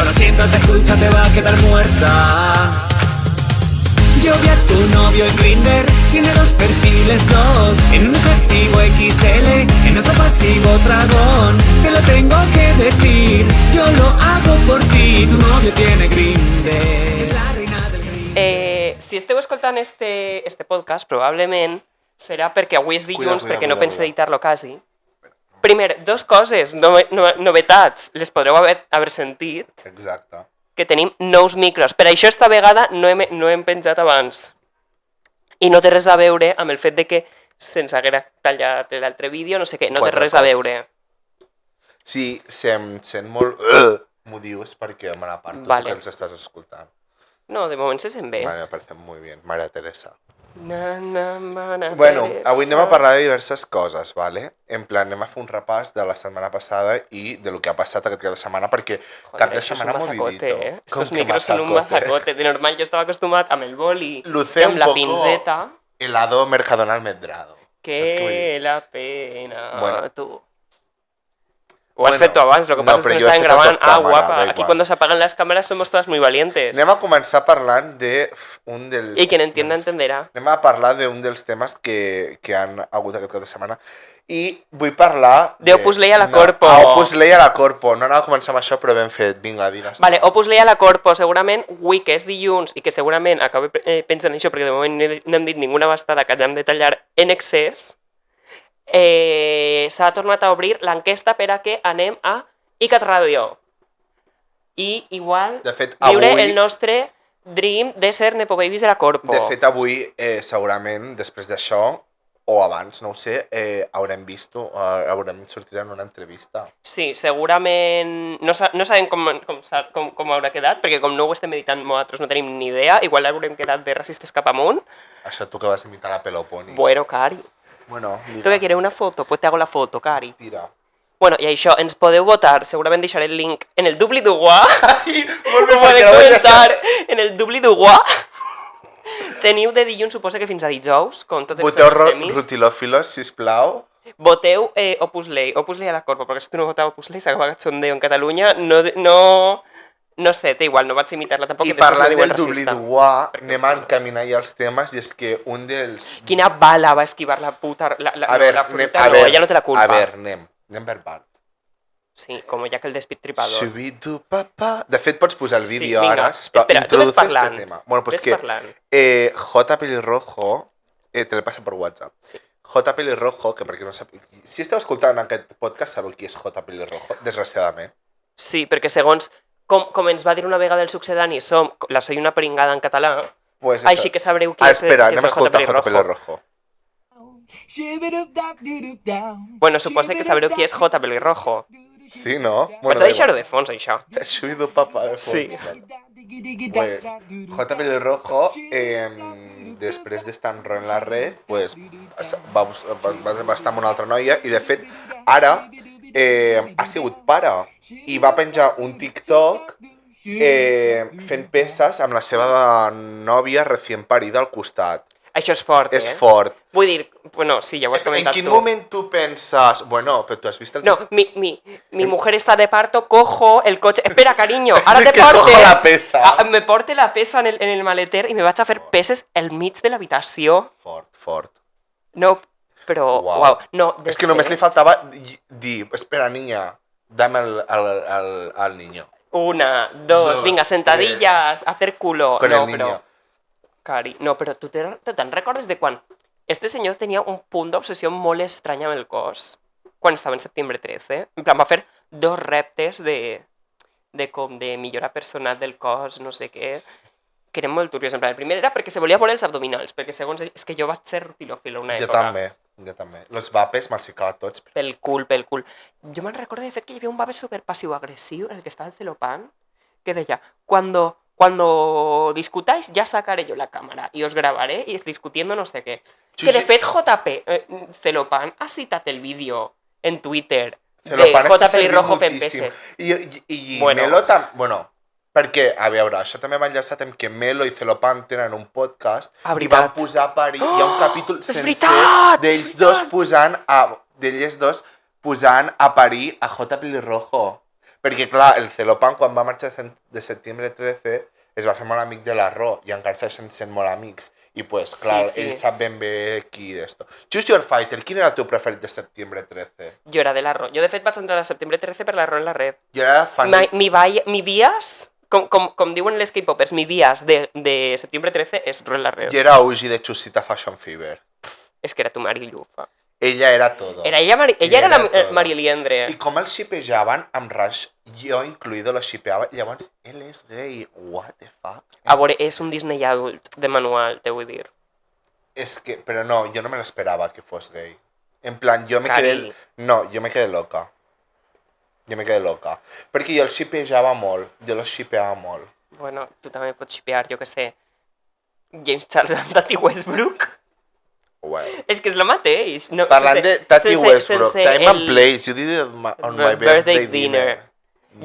ahora siéntate, escucha, te va a quedar muerta. Yo vi a tu novio en Grindr, tiene 2 perfiles, 2. En uno es activo XL, en otro pasivo dragón. Te lo tengo que decir, yo lo hago por ti. Tu novio tiene Grindr, es la reina del Grindr. Si esteu escoltant este podcast, probablement serà perquè avui és dilluns, perquè no pense editar-lo quasi. Primer, 2 coses, novetats, les podreu haver sentit. Exacte. Que tenim nous micros. Per això esta vegada no hem penjat abans. I no té res a veure amb el fet de que se'ns haguera tallat l'altre vídeo, no sé què, no té res a veure. Sí, em sent molt... m'ho dius perquè me n'aparto que els estàs escoltant. No, de moment se sent bé. Vale, me parece muy bien, Maria Teresa. Bueno, avui anem a parlar de diverses coses, ¿vale? En plan, anem a fer un repàs de la setmana passada i de lo que ha passat aquest cap de setmana, perquè cap de setmana movidito. Estos micros son un mazacote. De normal yo estaba acostumat amb el boli, amb la pinzeta. Helado Mercadona al Medrado. Que la pena, bueno, tú. Ho has fet tu abans, lo que pasa es que no estaven grabant. Guapa, aquí cuando se apagan las cámaras somos todas muy valientes. Anem a començar parlant d'un dels... I quien entienda entenderà. Anem a parlar d'un dels temes que han hagut aquest cap de setmana. I vull parlar... De Opus Dei a la Corpo. Opus Dei a la Corpo. No anava a començar amb això, però ben fet. Vinga, digues. Vale, Opus Dei a la Corpo. Segurament, avui que és dilluns i que segurament acabo pensant això, perquè de moment no hem dit ninguna bastada que hagin de tallar en excés, s'ha tornat a obrir l'enquesta per a que anem a ICAT Ràdio. I igual de fet, viure avui... el nostre dream de ser Nepo Babies de la Corpo. De fet, avui, segurament, després d'això, o abans, no ho sé, haurem sortit en una entrevista. Sí, segurament... No sabem com haurà quedat, perquè com no ho estem editant nosaltres no tenim ni idea, igual haurem quedat de racistes cap amunt. Això tu que vas imitar la Peloponi. Bueno, Cari. Bueno, ¿Tú que quieres una foto? Pues te hago la foto, Cari. Tira. Bueno, i això, ens podeu votar, segurament deixaré el link en el doobly-doo-wah. Ai, molt bé, podeu comentar en el doobly-doo-wah. Teniu de dilluns, suposa que fins a dijous, com totes les temis. Voteu rutilòfilos, sisplau. Voteu Opus Dei a la Corpo, perquè si tu no voteu Opus Dei s'acaba cachondeo en Catalunya, no sé, té igual, no vaig imitar-la tampoc. I parlant del doobly-doo-wah, anem a encaminar ja els temes, i és que un dels... Quina bala va esquivar la puta... La fruta, ella no té la culpa. A veure, anem per part. Sí, com ja que el despit tripador. Xubidu, papa... De fet, pots posar el vídeo ara, sisplau. Espera, tu ves parlant. Bueno, pues que J. Pelirrojo, te le passa per WhatsApp. Sí. J. Pelirrojo, que perquè no sap... Si esteu escoltant aquest podcast, sabeu qui és J. Pelirrojo, desgraciadament. Sí, perquè segons... Com ens va dir una vegada el succedani, la soy una pringada en català, pues així que sabreu qui és espera, anem a escoltar J. Pelirrojo. Bueno, suposa que sabreu qui és J. Pelirrojo. Sí, no? Vaig a deixar-ho de fons, això. Xubidu, papa, de fons. Sí. Pues J. Pelirrojo, després d'estar en la red, pues, va estar amb una altra noia i, de fet, ara ha sigut pare i va penjar un TikTok fent peces amb la seva nòvia recient parida al costat. Això és fort, És fort. Vull dir, bueno, sí, ja ho has comentat tu. En quin moment tu penses... Bueno, però tu has vist el... No, mi mujer está de parto, cojo el coche... Espera, cariño, ara te que porte... cojo la pesa. Me porte la pesa en el maleter i me vaig a fer peces al mig de l'habitació. Fort. No, però... Uau. No, és que només li faltava dir... Espera, niña, dame al niño. 1, 2, vinga, sentadillas, hacer culo. Con el niño. Però... Cari, no, però tu te'n recordes de quan este senyor tenia un punt d'obsessió molt estrany amb el cos? Quan estava en setembre 13. En plan, va fer 2 reptes de millora personal del cos, no sé què, que eren molt turbios. En plan, el primer era perquè se volia veure els abdominals, perquè segons és que jo vaig ser rutilòfila una època. Jo també. Los vapes me'ls ficava tots. Pel cul. Jo me'n recordo, de fet, que hi havia un vape super passiu-agressiu, el que estava al celopan, que deia, cuando discutáis, ya sacaré yo la cámara y os grabaré y discutiendo no sé qué. Sí, que de fet JP Celopan ha citat el vídeo en Twitter Celopan de J. Pelirrojo fent peces. I Melo també... Bueno, perquè, a veure, això també va enllaçat amb que Melo i Celopan tenen un podcast i van posar a parir... Hi ha un capítol sencer d'ells dos posant a parir a J. Pelirrojo. Perquè, clar, el Celopan, quan va marxar de setembre 13, es va fer molt amic de la Ro, i encara segueixen sent molt amics. I, pues, clar, Sí. ell sap ben bé qui d'esto. Choose Your Fighter, quin era el teu preferit de setembre 13? Jo era de la Ro. Jo, de fet, vaig entrar a setembre 13 per la Ro en la red. Jo era fan de... Mi bias, com diuen les K-popers, mi bias de setembre 13 és Ro en la red. Jo era Uji de Chusita Fashion Fever. És que era tu Mari Llufa. Ella era todo. Ella era la todo. Maria Liendre. I com el shipejaven amb Rush, jo incluïdo lo shipeava, llavors ell és gay, what the fuck? A veure, és un Disney adult de manual, te vull dir. És que, però no, jo no me l'esperava que fos gay. En plan, jo me Cari. quedé... No, jo me quedé loca. Jo me quedé loca. Perquè jo el shipejava molt, jo lo shipeava molt. Bueno, tu també pots shipear, jo que sé, James Charles amb Tati Westbrook. Well. És que és el mateix. No, Parlant de Tati Westbrook, time and el place, you did it on my birthday dinner.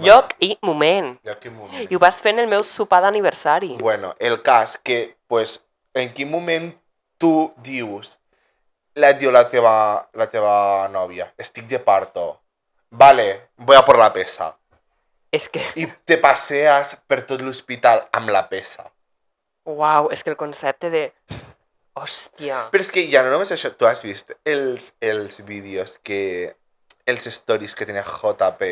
Lloc i moment. Lloc i moment. I ho vas fer en el meu sopar d'aniversari. Bueno, el cas que, pues, en quin moment tu dius, et diu la teva nòvia, estic de parto, vale, voy a por la pesa. És que, I te passees per tot l'hospital amb la pesa. uau, és que el concepte de... Hòstia. Però és que ja no només això, tu has vist els vídeos que... els stories que tenia JP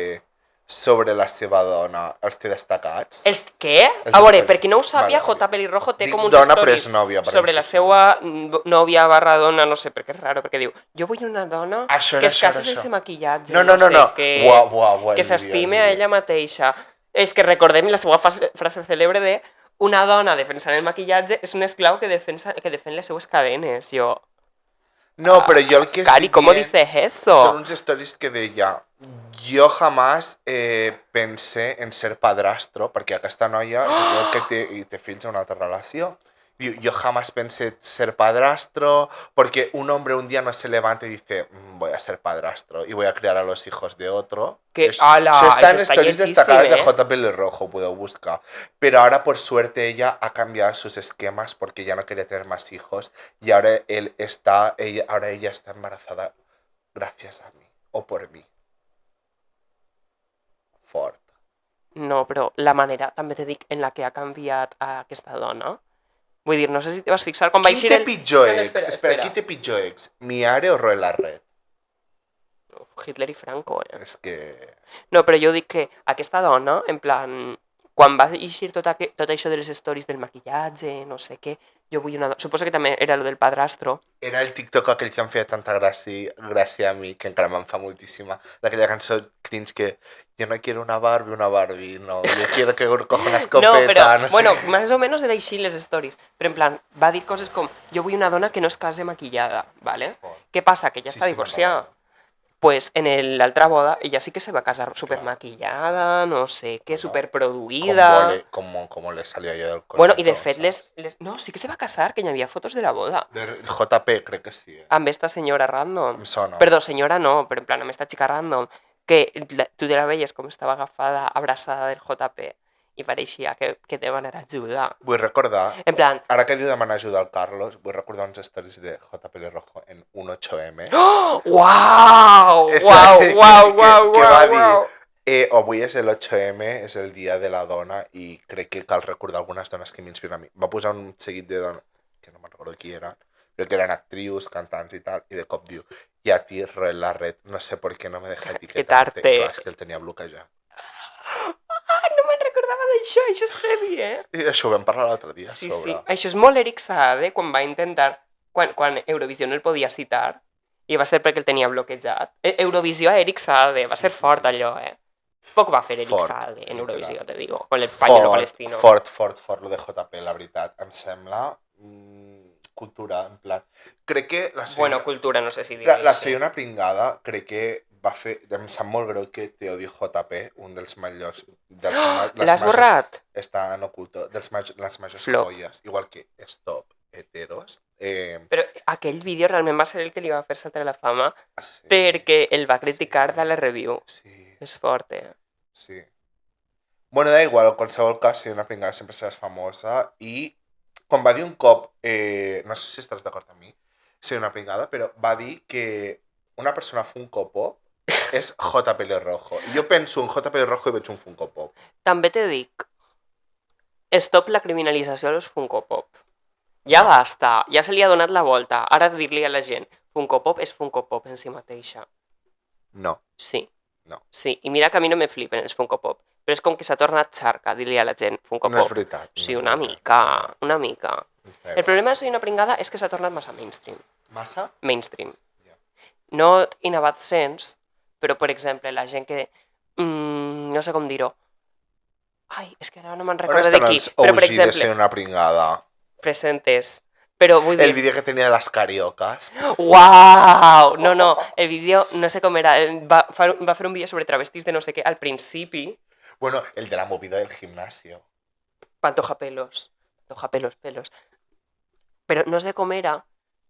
sobre la seva dona, els té destacats? Els què? Els A veure, stories. per qui no ho sàpia, Vale. J. Pelirrojo té Dic com uns dona, però és stories nòvia, per sobre la exemple. seva nòvia barra dona, no sé, perquè és raro, perquè diu, jo vull una dona Això que era es això, casi era sense això. maquillatge, No, sé, Uau, que s'estime a ella mateixa. És que recordem la seva frase cèlebre de una dona defensant el maquillatge és un esclau que defèn les seues cadenes. Jo, No, però jo el que Cari, estic ¿cómo dient dices eso? són uns stories que deia jo jamás pensé en ser padrastro, perquè aquesta noia es veu que té fills en una altra relació. Diu, yo jamás pensé ser padrastro, porque un hombre un día no se levanta y dice, voy a ser padrastro y voy a criar a los hijos de otro. Que, Eso ala, está en eso está stories llenísimo, destacadas de ¿eh? J. Pelirrojo, puedo buscar. Pero ahora, por suerte, ella ha cambiado sus esquemas porque ya no quería tener más hijos y ahora ella está embarazada gracias a mí o por mí. Fort. No, però la manera, també te dic, en la que ha canviat a aquesta dona. Vull dir, no sé si te vas fixar quan va ¿Quién eixir te el... pitjor No, no, ex? Espera, ¿quién te pitjor ex? ¿Miare o Roel Arret? Hitler i Franco, eh? És que... No, però jo dic que aquesta dona, en plan, quan va eixir tot això de les stories del maquillatge, no sé què, jo vull una dona... Suposo que també era lo del padrastro. Era el TikTok aquell que em feia tanta gràcia a mi, que encara me'n fa moltíssima, d'aquella cançó cringe que yo no quiero una Barbie, no, yo quiero que coja una escopeta, No, però, no sé bueno, què. més o menys era així les stories. Però en plan, va dir coses com, jo vull una dona que no es case maquillada, ¿vale? Què passa? Que ja Sí, està sí, divorciada. m'agrada. Pues en l'altra boda ella sí que se va casar super maquillada, no sé què, super produïda. Como le salió yo del corazón. Bueno, i de fet, no, sí que se va casar, que hi havia fotos de la boda. De JP, crec que sí. Amb esta senyora random. Em sona. Perdó, senyora no, però en plan amb esta xica random, que tu te la veies com estava agafada, abraçada del JP, i pareixia que demanarà ajuda. Vull recordar, En plan, ara que diu demanar ajuda al Carlos, vull recordar uns stories de JP Rojo en un 8M. ¡oh! ¡Guau! Espera, ¡Guau, guau, que guau, va guau, dir, guau! avui és el 8M, és el dia de la dona i crec que cal recordar algunes dones que m'inspiren a mi. Va posar un seguit de dones, que no me'n recordo qui eren, però que eren actrius, cantants i tal, i de cop diu, i a ti, Roel Larret, no sé por qué no me deja etiquetarte. Clar, és que el tenia bloquejat. Ah, no me'n recordava d'això, això és heavy, eh? I això ho vam parlar l'altre dia, Sí, sobre... sí. Això és molt Eric Saade, quan va intentar... Quan Eurovisió no el podia citar, i va ser perquè el tenia bloquejat. Eurovisió a Eric Saade, va ser fort allò, eh? Poc va fer Eric Fort, Saade en literal. Eurovisió, te digo, con el pañuelo palestino. Fort, lo de JP, la veritat. Em sembla cultura, en plan... Crec que la senyora... Bueno, cultura, no sé si dir La senyora pringada, crec que va fer... Em sap molt greu que te odio JP, un dels majors... L'has borrat? Està en oculto. Les majors Flop. joies. Igual que Stop Heteros. Però aquell vídeo realment va ser el que li va fer saltar a la fama Sí, perquè el va criticar sí. de la review. Sí, És fort, eh? sí. Bueno, da igual, en qualsevol cas, si una pringada sempre seràs famosa i quan va dir un cop, no sé si estàs d'acord amb mi, si una pringada, però va dir que una persona fa un copo és J. Pelirrojo. Jo penso en J. Pelirrojo i veig un Funko Pop. També te dic, stop la criminalització de los Funko Pop. Ja basta, ja se li ha donat la volta. Ara dir-li a la gent, Funko Pop és Funko Pop en si mateixa. No. Sí. No. Sí, i mira que a mi no me flipen els Funko Pop, però és com que s'ha tornat xarca dir-li a la gent Funko No és Pop. veritat. Sí, una mica, una mica. El problema de Soy una pringada és que s'ha tornat massa mainstream. Massa? Mainstream. Ja. Not in a bad sense, però, per exemple, la gent que... no sé com dir-ho. Ai, és que ara no me'n On recordo estan de qui. els Però, per OG de exemple, ser una pringada? presentes. Però vull dir... El vídeo que tenia de les cariocas. Uau! No, no, el vídeo, no sé com era, va fer un vídeo sobre travestis de no sé què al principi. Bueno, el de la movida del gimnasio. Pantoja pelos. Pantoja pelos, pelos. Però no sé com era.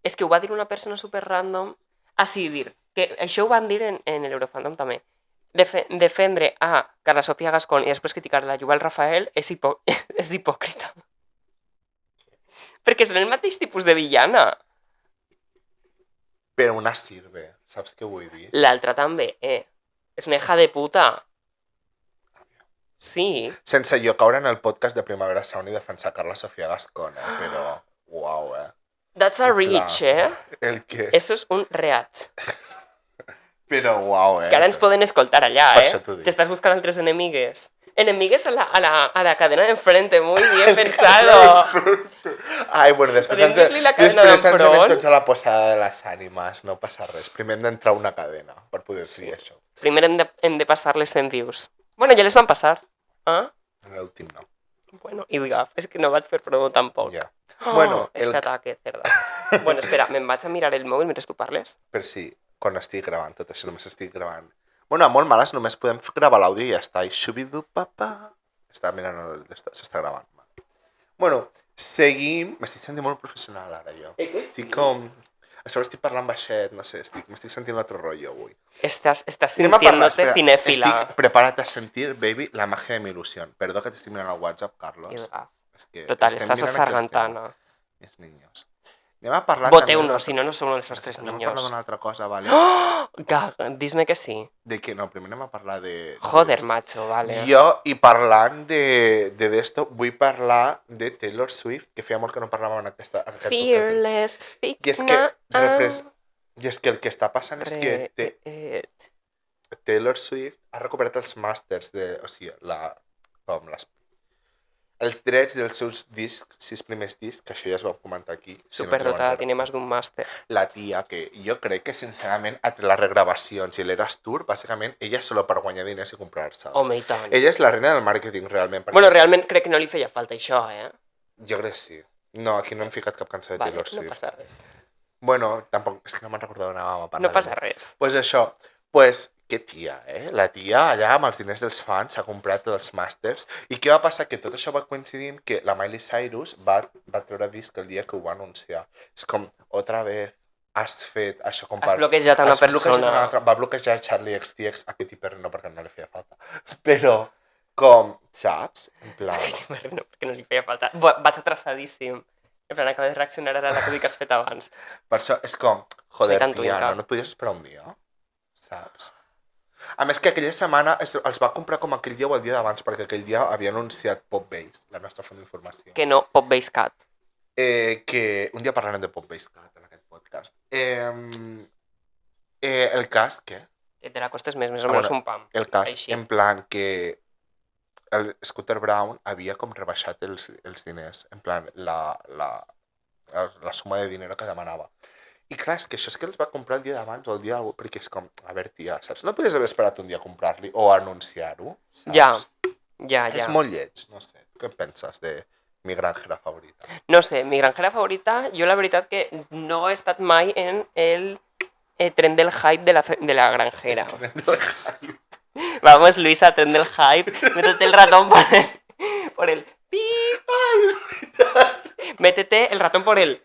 És que ho va dir una persona super random. Ah, sí, dir. Que això ho van dir en l'Eurofandom també. Defendre a Carla Sofía Gascón i després criticar la Yuval Rafael és hipòcrita. Perquè són el mateix tipus de villana. Però una sirve, saps què vull dir? L'altra també, És una hija de puta. Sí. Sense jo caure en el podcast de Primavera Sound i defensar Carla Sofía Gascón, però... Uau, That's a reach, El que... Eso es un reach. Però uau, Que ara ens poden escoltar allà, Per això t'ho dic. T'estàs buscant altres enemigues. Enemigues a la cadena de enfrente, muy bien pensado. Ai, bueno, després Podem ens dir-li la cadena després ens d'enfront? anem tots a la posada de les ànimes, no passa res. Primer hem d'entrar a una cadena per poder dir això. Primer hem de passar les 100 views. Bueno, ja les van passar. Ah? En l'últim no. Bueno, i gaf, és que no vaig fer promo tampoc. Ja. Oh, Bueno, este ataque, cerda. Bueno, espera, me'n vaig a mirar el mòbil mentre tu parles? Per si, quan estic gravant tot això, només estic gravant. Bueno, a molt males només podem gravar l'àudio i ja està. I xubidu-papa. Està mirant s'està gravant. Bueno, seguim. M'estic sentint molt professional ara, jo. Que sí? Estic com... A sobre estic parlant baixet, no sé, m'estic sentint un altre rotllo avui. Estàs Anem a parlar, sintiéndote cinéfila. Estic preparat a sentir, baby, la magia de mi il·lusió. Perdó que t'estic mirant al WhatsApp, Carlos. I gaf. És que Total, estem estàs mirant asargantana. Mis niños. Anem a parlar... Voteu-nos, si no, no som els nostres Anem a niños. parlar d'una altra cosa, vale? ¡Oh! Gag, dis-me que sí. De que no, primer anem a parlar de... Joder, macho, vale. Jo, i parlant d'esto, vull parlar de Taylor Swift, que feia molt que no parlàvem en aquest podcast. Fearless, speak I és que, now. I és que el que està passant és que Taylor Swift ha recuperat els màsters o sigui, els drets dels seus discs, 6 primers discs, que això ja es va comentar aquí. Superdotada, tiene más d'un màster. La tia, que jo crec que sincerament entre les regravacions i l'Eras Tour, bàsicament ella és solo per guanyar diners i comprar-se'ls. Home, i tant. Ella és la reina del màrqueting realment. Bueno, realment crec que no li feia falta això, Jo crec que sí. No, aquí no hem ficat cap cançó de Vale, Taylor no Swift. passa res. Bueno, tampoc, és que no me'n recordo on anàvem a parlar. No passa res. Pues això, que tia, La tia allà amb els diners dels fans s'ha comprat els màsters. I què va passar? Que tot això va coincidint que la Miley Cyrus va treure disc el dia que ho va anunciar. És com, otra vez, has fet això com Has bloquejat a una persona. Va bloquejar Charlie XTX a Katy Perry, no perquè no li feia falta. Però, com, saps? En plan... No, perquè no li feia falta. Vaig atrasadíssim. En plan, acabo de reaccionar ara a la que has fet abans. Per això és com, joder, tan tia, tunca. no et podies esperar un dia? Saps? A més que aquella setmana els va comprar com aquell dia o el dia d'abans, perquè aquell dia havia anunciat Pop Base, la nostra font d'informació. Que no, Pop Base Cat. Que un dia parlarem de Pop Base Cat en aquest podcast. El cas, què? Que te la costes més o menys un pam. El cas, Així. en plan que el Scooter Brown havia com rebaixat els diners, en plan la suma de dinero que demanava. I clar, és que això és que els va comprar el dia d'abans o el dia d'algú, perquè és com, a veure, tia, saps? No podies haver esperat un dia a comprar-li o a anunciar-ho, saps? Ja. És molt lleig, no sé. Què en penses de mi granjera favorita? No sé, mi granjera favorita, jo la veritat que no he estat mai en el tren del hype de la granjera. Vamos, Luisa, tren del hype, métete el ratón por el pip. Métete el ratón por el...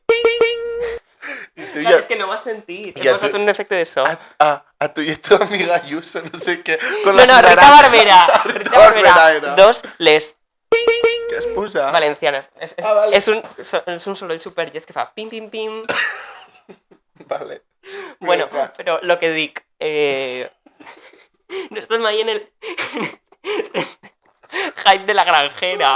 Clar, és que no m'has sentit, he posat un efecte de so. A tu i a tu amiga Ayuso, no sé què... No, Rita Barbera. Rita Barbera. Dos, les... Què es posa? Valencianes. Vale. És un soroll superllets que fa pim, pim, pim. Vale. Bueno, però lo que dic... No estàs mai en el hype de la granjera.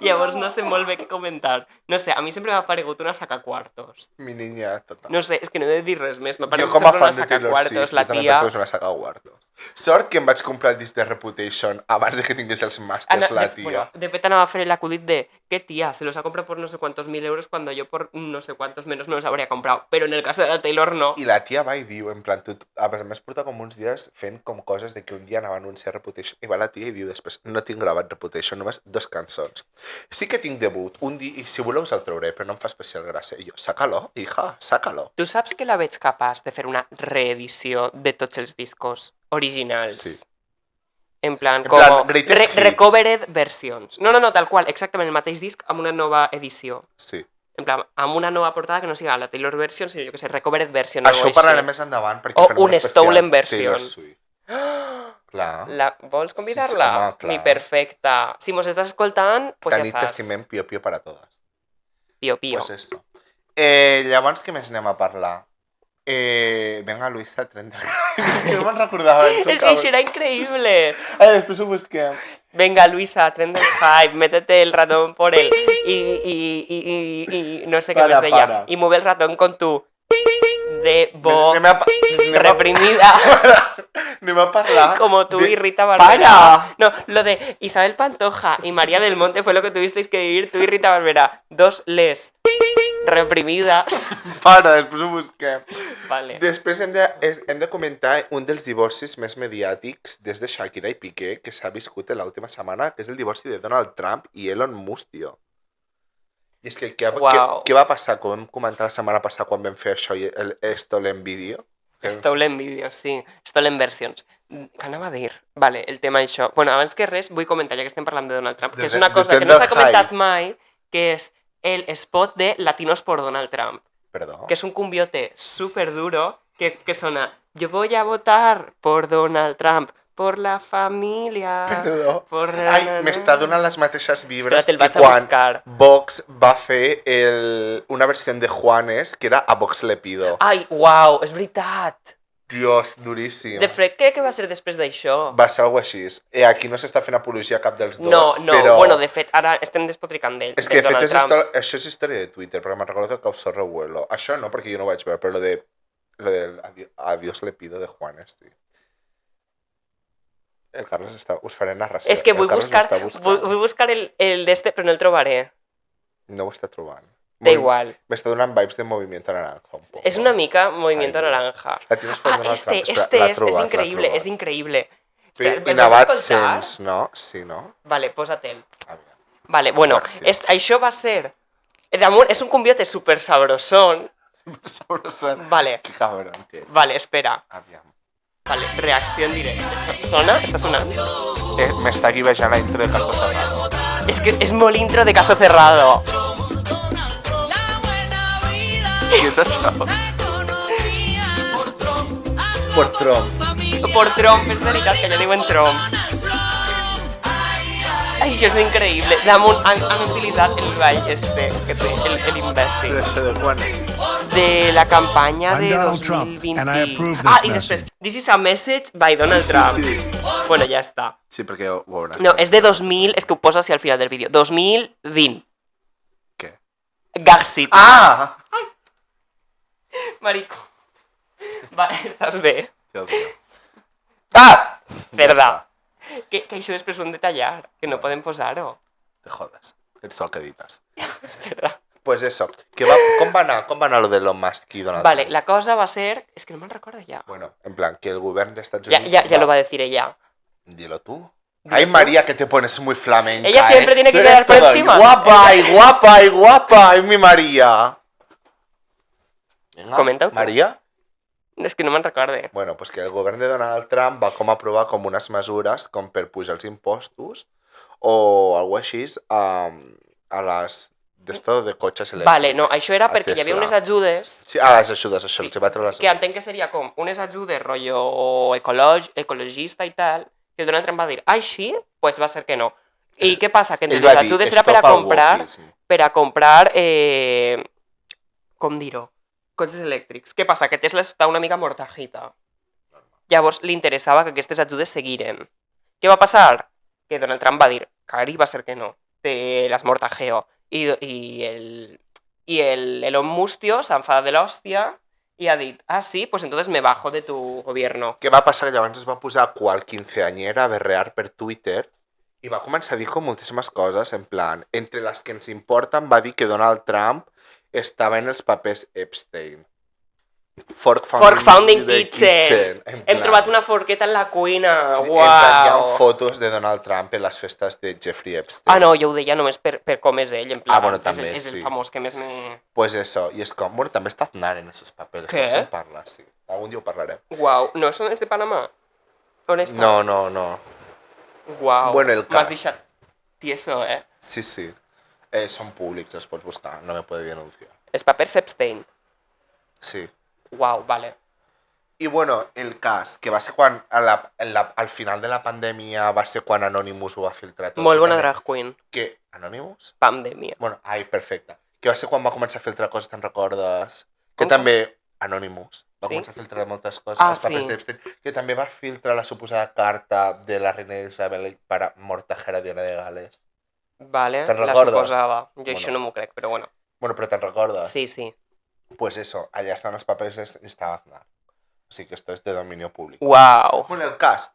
Llavors no sé molt bé què comentar. No sé, a mi sempre m'ha paregut una sacacuartos. Mi niña, total. No sé, és que no he de dir res més. M'ha Jo paregut com a sempre una fan de Taylor sacacuartos, Swift, la jo també tia... penso que és una sacacuartos. Sort que em vaig comprar el disc de Reputation abans de que tingués els màsters, la tia. Bueno, de fet anava a fer el acudit de ¿qué tía? Se los ha comprado por no sé cuántos mil euros cuando yo por no sé cuántos menos me los habría comprado. Pero en el caso de la Taylor no. I la tia va i diu, en plan, a més porta com uns dies fent com coses de que un dia anava a anunciar Reputation, i va la tia i diu després, no tinc gravat Reputation, només 2 cançons. Sí que tinc debut, un dia, i si voleu us el trauré, però no em fa especial gràcia. I jo, sácalo, hija, sácalo. Tu saps que la veig capaç de fer una reedició de tots els discos originals? Sí. En plan, En com plan, greatest hits. recovered versions. No, tal qual, exactament el mateix disc amb una nova edició. Sí. En plan, amb una nova portada que no sigui la Taylor version, sinó, jo que sé, recovered version. Això ho algo així. parlarem més endavant, perquè O farem un especial stolen Taylor version. Swift. Clar. Vols Sí, convidar-la? sí, home, clar. Ni perfecta. Si mos estàs escoltant, pues ja Tanit saps. t'estimem, pio pio para todas. Pio, pio. Pues esto. Llavors, què més anem a parlar? Venga, Luisa, 30. És que no me'n recordava. És que això era increïble. Després ho busquem. Venga, Luisa, tren del hype, métete el ratón por él. Y no sé qué Para, más de ella. para. Y mueve el ratón con tu debo Anem a reprimida. anem a parlar... Como tú de- y Rita Barberá. ¡Para! No, lo de Isabel Pantoja y María del Monte fue lo que tuvisteis que vivir tú y Rita Barberá. Dos les reprimidas. Para, després ho busquem. Vale. Després hem de comentar un dels divorcis més mediàtics des de Shakira i Piqué que s'ha viscut en l'última setmana, que és el divorci de Donald Trump i Elon Musk, tio. I és que Uau. què va passar, com vam comentar la setmana passada quan vam fer això i el Stolen Video? Stolen vídeos, sí. Stolen versions. Què anava a dir? Vale, el tema això. Bueno, abans que res, vull comentar, ja que estem parlant de Donald Trump, que és una cosa que no s'ha comentat mai, que és el spot de Latinos por Donald Trump, Perdó. que es un cumbiote súper duro que sona yo voy a votar por Donald Trump, por la familia, Perdó. por... Ai, m'està donant les mateixes vibres Espera't, el que vaig a quan buscar. Vox va fer una versió de Juanes que era A Vox le pido. Ai, uau, és veritat! Dios, duríssim. De fet, crec que va ser després d'això. Va ser alguna així. Aquí no s'està fent apologia a cap dels dos, No, però... bueno, de fet, ara estem despotricant d'ell, És que, de fet, Donald Trump. això és història de Twitter, perquè me'n recordo que causó revuelo. Això no, perquè jo no ho vaig veure, però lo del Adiós le pido de Juanes, sí. El Carlos està... Us faré narració. És que El vull Carlos ho buscar, està buscant. vull buscar el d'este, però no el trobaré. No ho està trobant. Da igual. M'està donant vibes de Movimiento Naranja. Un poco. És una mica Movimiento Ai, Naranja. La tienes por Donald Trump. Espera, Este l'ha és trobat, l'ha increïble, trobat. és increïble. Sí, Espera, in me'l a vas bad escoltar? sense, no? Sí, no? Vale, posa-te'l. Aviam. Vale, bueno, Gràcies. això va ser... Damunt, és un cumbiote super sabrosón. Sabrosón. Vale, Que cabrón que ets. vale, espera. Aviam. Vale, reacció en directe. Sona? Està sonant? M'està aquí vejant la intro de Caso Cerrado. És que és molt intro de Caso Cerrado. Què és això? Por Trump. Por Trump, és veritat que ja diuen Trump. Ai, això és increïble. Damunt han utilitzat el ball este que té, l'imbècil. Però això de quan és? De la campanya I'm de Donald Trump, 2020. and I approve this I message. després, this is a message by Donald Trump. Sí. Bueno, ja està. Sí, perquè ho veuràs. No, és de 2000, és que ho posa així al final del vídeo. 2020. Què? Gaxit. Ah! Marico. Va, estàs bé? Dios mío. Ah! Verdad. Que això després ho hem de tallar, que no podem posar-ho. Te jodes. Ets tu el que edites. Verdad. Pues eso. Com va anar lo de Elon Musk i Donald Vale, Trump? la cosa va ser... És que no me'n recordo ja. Bueno, en plan, que el govern de Estados Ya, Unidos... ya lo va a decir ella. Dilo tú. Dilo Ay, tú. María, que te pones muy flamenca, Ella siempre tiene que Tú eres quedar por todo encima. Guapa, y guapa, y guapa, y mi María. Venga, Comenta tú. María. És que no me'n recorde. Bueno, pues que el govern de Donald Trump va com aprovar com unes mesures com per pujar els impostos o alguna així a les d'esto de cotxes elèctrics. Vale, no, això era a perquè hi havia Tesla. unes ajudes Sí, a les ajudes, això, els va treure les que entenc que seria com unes ajudes rotllo ecologista i tal, que Donald Trump va dir, ai, sí? Pues va ser que no. I què passa? Que Ell entre va les dir, ajudes era "Stop al wokeism". comprar, com dir-ho, cotxes elèctrics. Què passa? Que Tesla està una mica mortajita. Llavors li interessava que aquestes ajudes seguiren. Què va passar? Que Donald Trump va dir, cari, va ser que no, te l'has mort a Geo. I el Elon Mustio s'ha enfadat de l'hòstia i ha dit, ah, sí, pues entonces me bajo de tu gobierno. Què va passar? Que llavors es va posar qual quinceañera a berrear per Twitter i va començar a dir com moltíssimes coses, en plan, entre les que ens importen va dir que Donald Trump estava en els papers Epstein. Fork Founding Kitchen. Hem trobat una forqueta en la cuina. Hi ha Uau. fotos de Donald Trump en les festes de Jeffrey Epstein. Ah, no, jo ho deia només per com és ell, en plan, bueno, també, és el sí. famós que més me... Pues eso, i és com, bueno, també està Aznar en esos papeles. Què? No se'n parla, sí. Algun dia ho parlarem. Uau, no és de Panamà? On està? No. Uau, Bueno, el cas. m'has deixat tieso, Sí. Són públics, els pots buscar, no me puede denunciar. Els papers Epstein. Sí. Uau, vale. I bueno, el cas, que va ser quan, al final de la pandèmia, va ser quan Anonymous ho va filtrar tot. Molt bona també. drag queen. Que, Anonymous? Pandèmia. Bueno, perfecte. Que va ser quan va començar a filtrar coses, te'n recordes? Que Com? també, Anonymous, va Sí? començar a filtrar moltes coses. Ah, els papers sí. d'Epstein, que també va filtrar la suposada carta de la reina Isabel para mortajer a Diana de Gales. Vale, Te'n la recordes? suposada. Jo Bueno. això no m'ho crec, però bueno. Bueno, però te'n recordes? Sí. Pues eso, allà estan els papers i estava Aznar. O sigui que esto es de dominio públic. Uau. Bueno, el cas.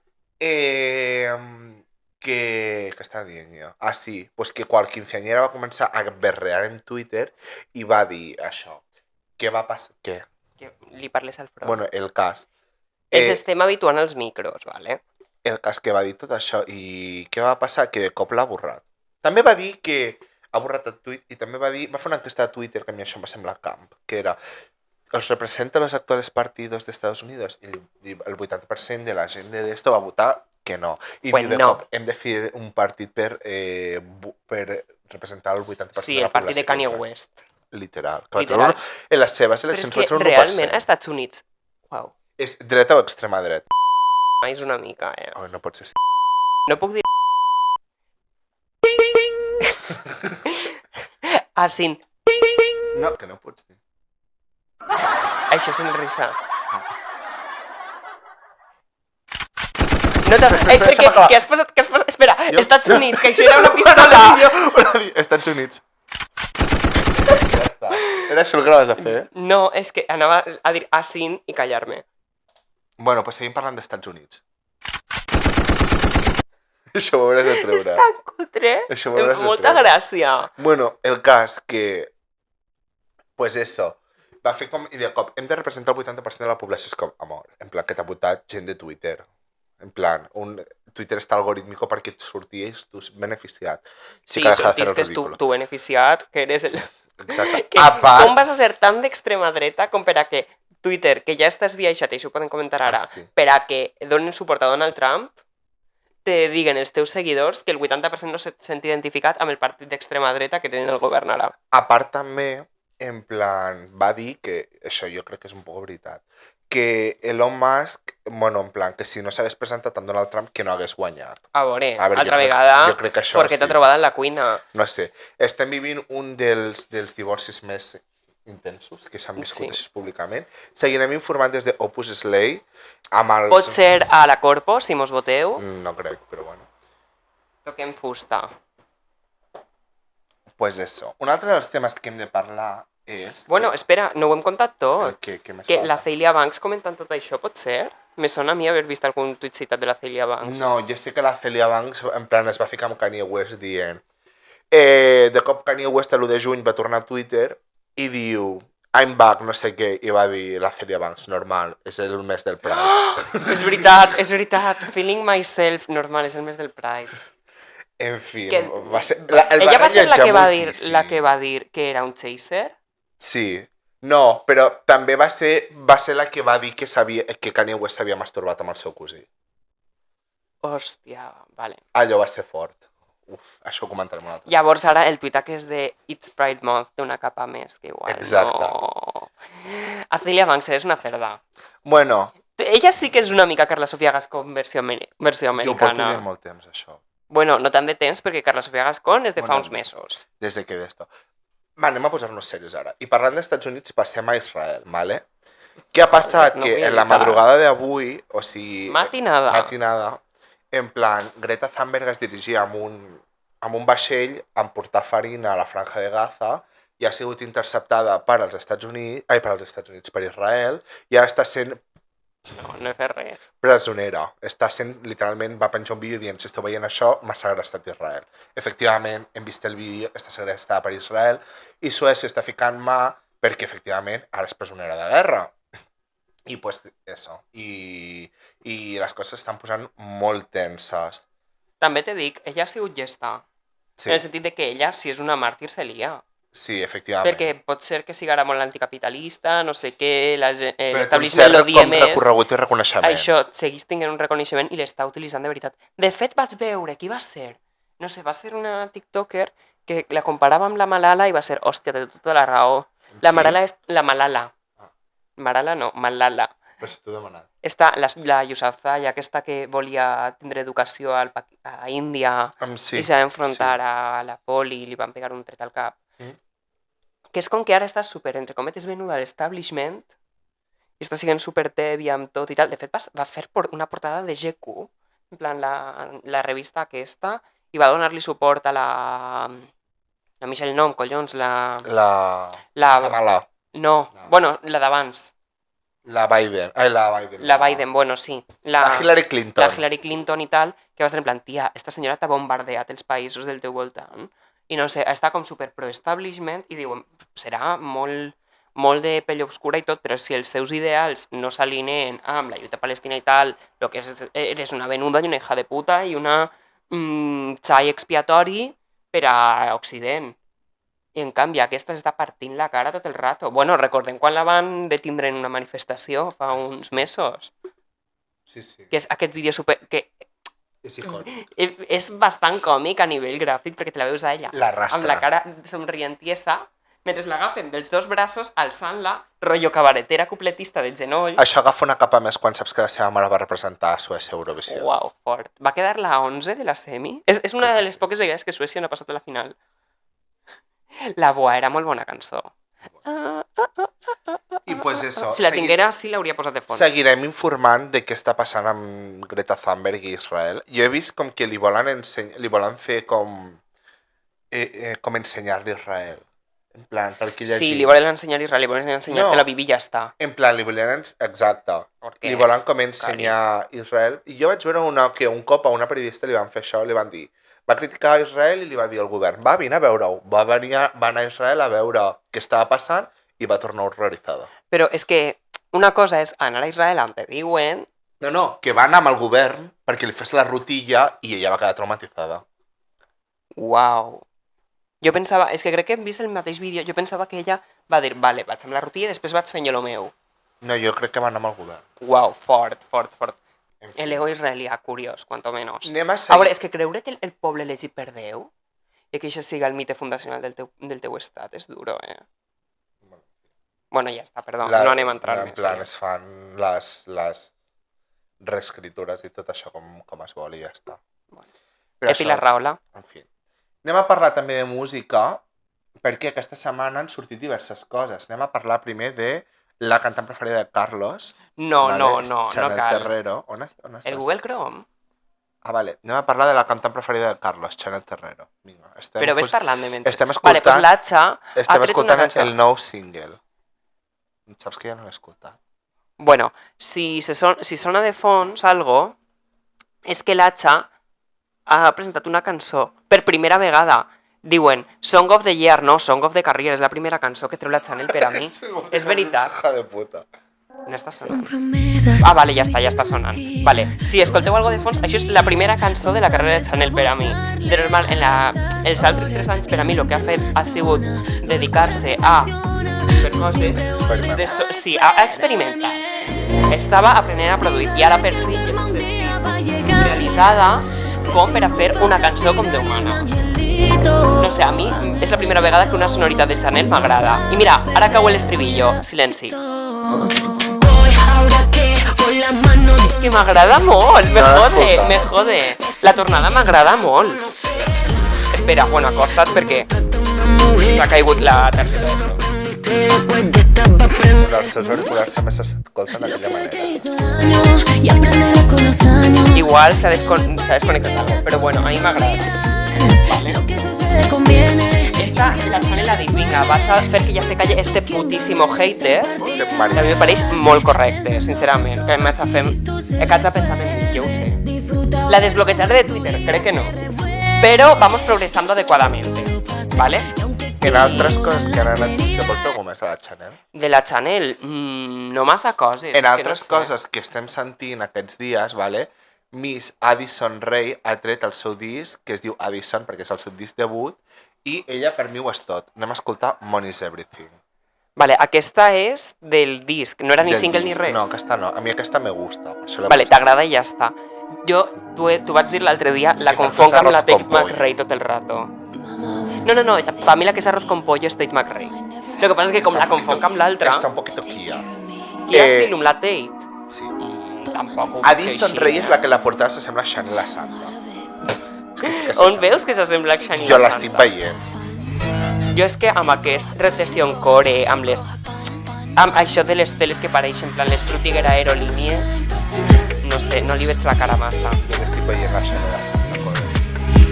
Què està dient jo? Ah, sí, pues que qual quinceañera va començar a berrear en Twitter i va dir això. Què va passar? Què? Que li parles al front. Bueno, el cas. Els estem habituant als micros, vale? El cas que va dir tot això i què va passar? Que de cop l'ha borrat. També va dir que ha borrat el tuit i també va fer una enquesta de Twitter que a mi això em va semblar camp, que era ¿os representa los actuales partidos de Estados Unidos? Y el 80% de la gent de esto va votar que no. I Pues diu de no. cop, hem de fer un partit per representar el 80% Sí, de la el partit de població. Kanye West. Literal. Literal. En les seves Però és eleccions que va treure un 1%. realment a Estats Units... Uau. És dreta o extrema dreta? És una mica, Oh, no pot ser. No puc dir... Asin. No, que no pot ser. Això és una risa. No, què has posat? Espera, Estats Units, que això era una pistola. Estats Units. Ja està. Era això el que anaves a fer? No, és que anava a dir asin i callar-me. Bueno, pues seguim parlant d'Estats Units. Això ho hauràs de treure. És tan cutre. Això ho Em hauràs fa de molta treure. gràcia. Bueno, el cas que... Pues eso. Va fer com... I de cop, hem de representar el 80% de la població. És com, amor, en plan que t'ha votat gent de Twitter. En plan, Twitter està algorítmico perquè et sorties tu beneficiat. Sí, que deja de sortís hacer el que és ridículo. tu beneficiat, que eres el... Exacte. Que, A part... com vas a ser tan d'extrema dreta com per a que Twitter, que ja està esbiaixat, i això ho poden comentar ara, sí. per a que donen suport a Donald Trump, te diguen els teus seguidors que el 80% no se sent identificat amb el partit d'extrema dreta que tenen el govern ara. A part també, en plan, va dir que, això jo crec que és un poc veritat, que Elon Musk, bueno, en plan, que si no s'hagués presentat amb Donald Trump, que no hagués guanyat. A veure, A veure, altra jo vegada, crec que això perquè t'ha sí. trobat en la cuina. No sé, estem vivint un dels divorcis més intensos que s'han viscut Sí. així públicament. Seguirem informant des de Opus Slay amb els... Pot ser a la Corpo, si mos voteu, No crec, però bueno. toquem fusta. Pues eso. Un altre dels temes que hem de parlar és... Bueno, espera, no ho hem contat tot. Què més Que falta? la Celia Banks comentant tot això, pot ser? Me sona a mi haver vist algun tuit citat de la Celia Banks. No, jo sé que la Celia Banks en plan es va ficar amb Kanye West dient de cop Kanye West a l'1 de juny va tornar a Twitter i diu I'm back, no sé què, i va dir la Celia Banks, normal, és el mes del Pride. És veritat, feeling myself, normal, és el mes del Pride. En fi, Que- va ser... Ella va ser la que va dir moltíssim. la que que era un chaser? Sí. No, però també va ser la que va dir que Kanye West s'havia masturbat amb el seu cosí. Hòstia, vale. Allò va ser fort. Uf, això ho comentarem un altre. Llavors ara el tuit que és de It's Pride Month té una capa més, que igual Exacte. no... A Celia Banks és una cerda. Bueno, Ella sí que és una mica Carla Sofia Gascon versió jo ho porto americana. dient molt temps, això. Bueno, no tant de temps, perquè Carla Sofia Gascon és de fa Bueno, uns mesos. Des de que d'esto. Va, anem a posar-nos serios ara. I parlant dels Estats Units, passem a Israel, ¿vale? Què ha passat? No Que vull en la evitar. madrugada d'avui, o sigui... Matinada. En plan, Greta Thunberg es dirigia amb un vaixell a portar farina a la Franja de Gaza i ha sigut interceptada per Estats Units, per Israel, i ara està sent No he fet res. presonera. Està sent, literalment, va penjar un vídeo dient si esteu veient això, m'ha segrestat Israel. Efectivament, hem vist el vídeo, està segrestada per Israel, i Suècia està ficant mà perquè, efectivament, ara és presonera de guerra. I pues eso. I les coses s'estan posant molt tenses. També te dic, ella ha sigut llesta. Sí, En el sentit de que ella, si és una màrtir, se lia. sí, efectivament. Perquè pot ser que sigui ara molt anticapitalista, no sé què, Però té un l'establishment lo cert dia com més... recorregut i reconeixement. Això, seguís tinguent un reconeixement i l'està utilitzant de veritat. De fet, vaig veure, qui va ser? No sé, va ser una tiktoker que la comparava amb la Malala i va ser, hòstia, té tota la raó. La Qui? Malala és... La Malala. Ah. Malala no, Malala. Però si t'ho he demanat. Està la Yousafzai, aquesta que volia tindre educació a Índia Sí, i se va enfrontar a la poli i li van pegar un tret al cap. Mm. Que és com que ara està super, entre cometes, venuda a l'establishment i està sent super tèbia amb tot i tal. De fet, va fer una portada de GQ, en plan la revista aquesta, i va donar-li suport a la Michelle Nom, collons, La la Kamala. no, No. bueno, la d'abans. La Biden. La Biden, bueno, sí. La Hillary Clinton. La Hillary Clinton i tal, que va ser en plan, tia, esta senyora t'ha bombardeat els països del teu voltant. I no sé, està com super pro-establishment i diuen, serà molt de pell obscura i tot, però si els seus ideals no s'alineen amb la lluita palestina i tal, lo que eres una venuda i una hija de puta i una xai expiatori per a Occident. I en canvi aquesta està partint la cara tot el rato. Bueno, recordem quan la van detindre en una manifestació fa uns mesos. Sí, sí. Que és aquest vídeo que És icònic. és bastant còmic a nivell gràfic perquè te la veus a ella L'arrastra. amb la cara somrientiesa mentre l'agafen dels dos braços alçant-la, rotllo cabaretera cupletista de genolls. Això agafa una capa més quan saps que la seva mare va representar a Suècia a Eurovisió. Uau, fort. Va quedar la 11 de la semi. És una de les poques vegades que Suècia no ha passat a la final. La Boa era molt bona cançó. I pues eso. Si la tinguera, sí l'hauria posat de fons. Seguirem informant de què està passant amb Greta Thunberg i Israel. Jo he vist com que li volen fer com ensenyar-li Israel. En plan, per que Sí, li volen ensenyar a Israel, li volen ensenyar No. que la Bibi ja està. En plan, li volen... Exacte. Perquè Li volen com ensenyar Israel. I jo vaig veure que un cop a una periodista li van fer això, li van dir... Va criticar a Israel i li va dir al govern, va, vine a veure-ho. Va anar a Israel a veure què estava passant i va tornar horroritzada. Però és que una cosa és anar a Israel on te diuen... No, que va anar amb el govern perquè li fes la rutilla i ella va quedar traumatitzada. Uau. Jo pensava, és que crec que hem vist el mateix vídeo, jo pensava que ella va dir, vale, vaig amb la rutilla i després vaig fent jo lo meu. No, jo crec que va anar amb el govern. Uau, fort. En fi. El ego israelià, curiós, cuanto menos. Anem a A seguir. veure, és que creure que el poble elegit per Déu i que això siga el mite fundacional del teu estat és duro, Bueno, ja està, perdó, no anem a entrar en més. plan, es fan les reescritures i tot això com es vol i ja està. Bueno. Però Epi la Rahola. En fi. Anem a parlar també de música, perquè aquesta setmana han sortit diverses coses. Anem a parlar primer de la cantant preferida de Carlos. No Chanel cal. Terrero. On estàs? El Google Chrome? Ah, vale. Anem a parlar de la cantant preferida de Carlos, Chanel Terrero. Vinga, Però ves parlant de mentre. estem Vale, pues escoltant- l'Atxa ha Estem tret una escoltant cançó. el nou single. Saps que ja no l'he escoltat? Bueno, si sona de fons algo, és que l'Atxa ha presentat una cançó per primera vegada. Diuen, Song of the Year, no, Song of the Career, és la primera cançó que treu la Chanel per a mi. És veritat. Hija de puta. No està sonant. Ah, vale, ja està sonant. Vale, si escolteu algo de fons, això és la primera cançó de la carrera de Chanel per a mi. De normal, els altres 3 anys per a mi el que ha fet ha sigut dedicar-se a fer coses, sí, a experimentar. Estava aprenent a produir i ara per fi ja s'ha sentit realitzada com per a fer una cançó com Déu mana. No sé, a mi és la primera vegada que una sonoritat de Chanel m'agrada. I mira, ara cau l'estribillo, silenci. És que m'agrada molt, me jode. La tornada m'agrada molt. Espera, bueno, acosta't perquè s'ha caigut la targeta d'això. Els teus auriculars també s'escolten d'aquella manera. Igual s'ha desconnectat algo, però bueno, a mi m'agrada. Vale. Esta, la Chanel ha dit, vinga, vaig a fer que ja se calle este putísimo hater, que a mi me pareix molt correcte, sincerament, que m'haig de pensar en mi, jo ho sé. La desbloquejaré de Twitter, crec que no. Pero vamos progresando adecuadamente, ¿vale? En altres coses que han anat de vols fer alguna més a la Chanel? De la Chanel, no massa coses. En altres coses que estem sentint aquests dies, vale? Miss Addison Rae ha tret el seu disc, que es diu Addison, perquè és el seu disc debut, i ella per mi ho és tot. Anem a escoltar Money's Everything. Vale, aquesta és del disc, no era ni single ni res. No, aquesta no, a mi aquesta me gusta. Per això vale, t'agrada i ja està. Jo, t'ho vaig dir l'altre dia, la confonc amb la Tate McRae tot el rato. No, para mí la que es arroz con pollo es Tate McRae. Lo que pasa es que como la confonc amb l'altra... Està un poquito Kia. Kia Asylum, la Tate. Sí. Tampoc. Addison Rae és la que la portada s'assembla a Chanel a Santa. On veus que s'assembla a Chanel a Santa? Jo l'estic veient. Jo és que amb aquest recessió core, amb això de les teles que pareixen, en plan les Frutiger aerolínies, no sé, no li veig la cara massa. Jo l'estic veient a Chanel a Santa, core.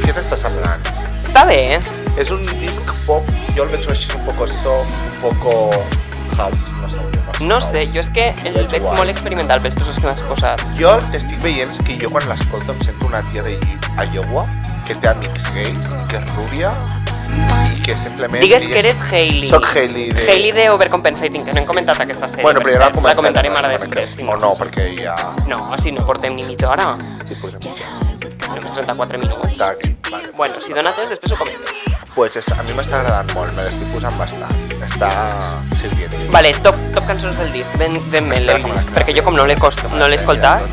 Què t'està semblant? Està bé, És un disc pop, jo el veig així un poco soft, un poco house, no sé. No sé, jo és que el veig molt experimental pels trossos que m'has posat. Jo el que estic veient és que jo quan l'escolto em sento una tia de Iowa que té amics gais, que és rúbia i que simplement... Digues que eres Hailey. Soc Hailey de... Hailey de Overcompensating, que no hem comentat aquesta sèrie. Bueno, però ja la comentarem ara després. O no, perquè ja... No, si no portem ni mitja hora. Sí, podrem ja. Només 34 minuts. Vale. Bueno, si dona temps, després ho comentem. Pues a mi m'està agradant molt, me l'estic posant bastant. Està sirvient. Vale, top cançons del disc, ben el disc, perquè jo com no l'he escoltat.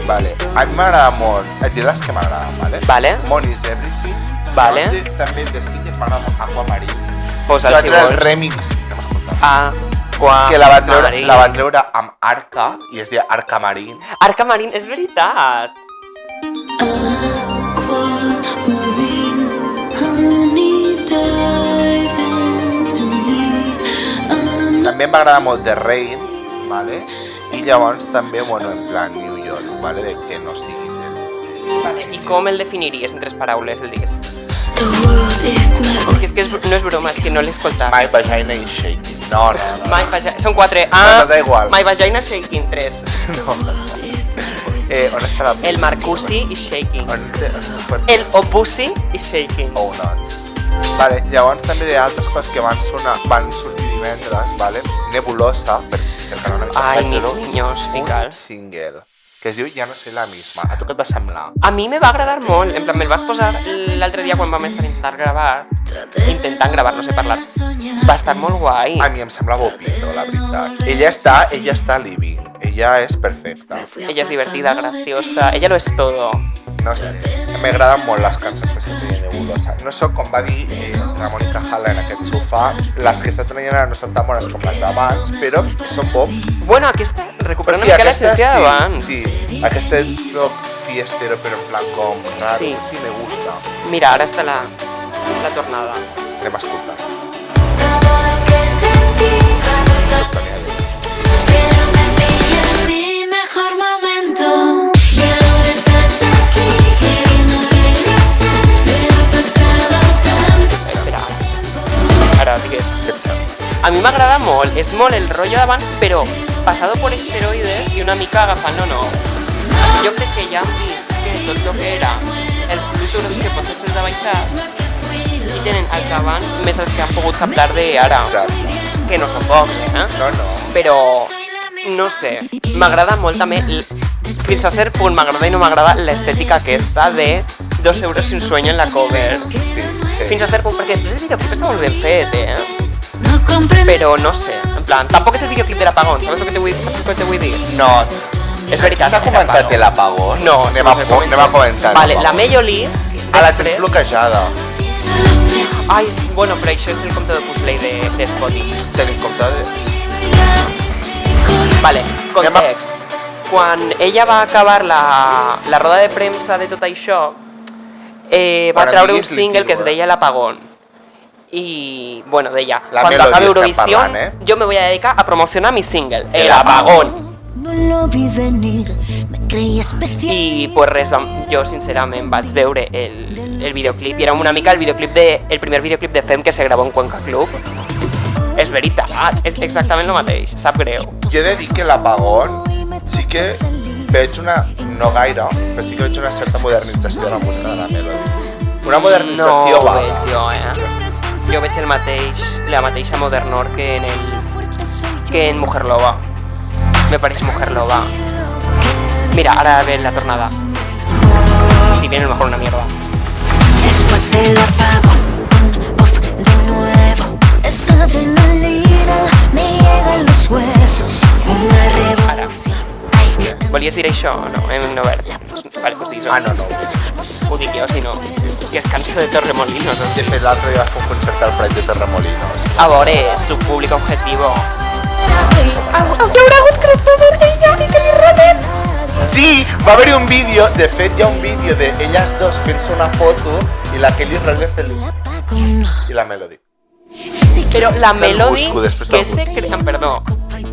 Vale, a mi m'agrada molt, et diré les que m'agraden, vale? Vale. Money's Everything. Vale. També de Sitges m'agrada molt Aquamarine. Posa'l si vols. El remix que m'has escoltat. Que la va treure amb Arca, i es deia Arca Marine. Arca Marine, és veritat. També m'agrada molt The Rain, vale? I llavors també, bueno, en plan New York, vale? De que no sigui Vale, i com el definiries en 3 paraules, el disc? És que no és broma, és que no l'he escoltat. My Vagina is Shaking. No. My Vagina... Són 4. No, da igual. My Vagina Shaking, 3. No. On està la... El Marcusi is Shaking. On El Opusi is Shaking. Oh, not. Vale, llavors també d'altres coses que van sortir divendres, vale? Nebulosa, perquè no n'hem Ai, mis niños, ficals. Un single que es diu Ja no soy la misma. A tu què et va semblar? A mi me va agradar molt, en plan, me'l vas posar l'altre dia quan vam estar intentant gravar, no sé parlar. Va estar molt guai. A mi em sembla bopito, la veritat. Ella està living, ella és perfecta. Ella és divertida, graciosa, ella lo és todo. No sé, m'agraden molt les cançons que s'ha tret Nebulosa. No sé, com va dir la Mònica Jala en aquest sofà, les que s'ha tret ara no són tan bones com les d'abans, però són pop. Bueno, aquesta recupera una mica l'essència d'abans. Sí, aquesta toc fiestero, però en plan com raro. Sí, me gusta. Mira, ara està la tornada. Anem a escoltar. Ara, digues. A mi m'agrada molt, és molt el rotllo d'abans, però pasado por esteroides i una mica agafant-lo nou. Jo crec que ja hem vist que tot el que era el clítoris que potser se'ls ha baixat i tenen el que abans més els que han pogut captar d'ara, que no són pocs, No. Però, no sé, m'agrada molt també, fins a cert punt m'agrada i no m'agrada l'estètica aquesta de 2 euros sin sueño en la cover. Fins a cert punt, perquè després el videoclip està molt ben fet, Però no sé, en plan, tampoc és el videoclip de l'apagón, saps el que te vull dir? No. És veritat. S'ha comentat l'apagón? No, anem a comentar. Vale, la Mayoli... La tens bloquejada. Ai, bueno, però això és el compte de Pusley de Spotify. Tenim compte de... Vale, context. Quan ella va acabar la roda de premsa de tot això, va treure un single que es deia L'Apagón. Y bueno, deia, La cuando Melody acabe estem Eurovisión, parlant, yo me voy a dedicar a promocionar mi single, El El Apagón. No lo vi venir, me creí especial. I pues res, jo sincerament vaig veure el videoclip i era una mica el primer videoclip de Fem que se gravó en Cuenca Club. És veritat, és exactament el mateix, sap greu. Jo he de dir que l'Apagón sí que veig una, no gaire, però sí que veig una certa modernització de la música de la Melody. Una modernització no vaga. veig jo, Jo veig la mateixa modernor que en Mujer Loba. Me pareix Mujer Loba. Mira, ara ve la tornada. Si viene mejor una mierda. Después del apagón, on, off de nuevo. Esta adrenalina me llega a los huesos. Una Ara. revolución. Volies dir això o no? No, vale, pues digues. Ah, no. Ho dic jo, si no. Que es cansa de Torremolinos. De fet, l'altre dia vas fer un concert al Prat de Torremolinos. A veure, su públic objetivo. Haurà hagut crossover ella i que li reben. Sí, va haver-hi un vídeo, de fet hi ha un vídeo d'elles dos fent-se una foto i la Kelly Rowland feliç i la Melody. Però la Després Melody, busco, després que te'l se busco. creen, perdó,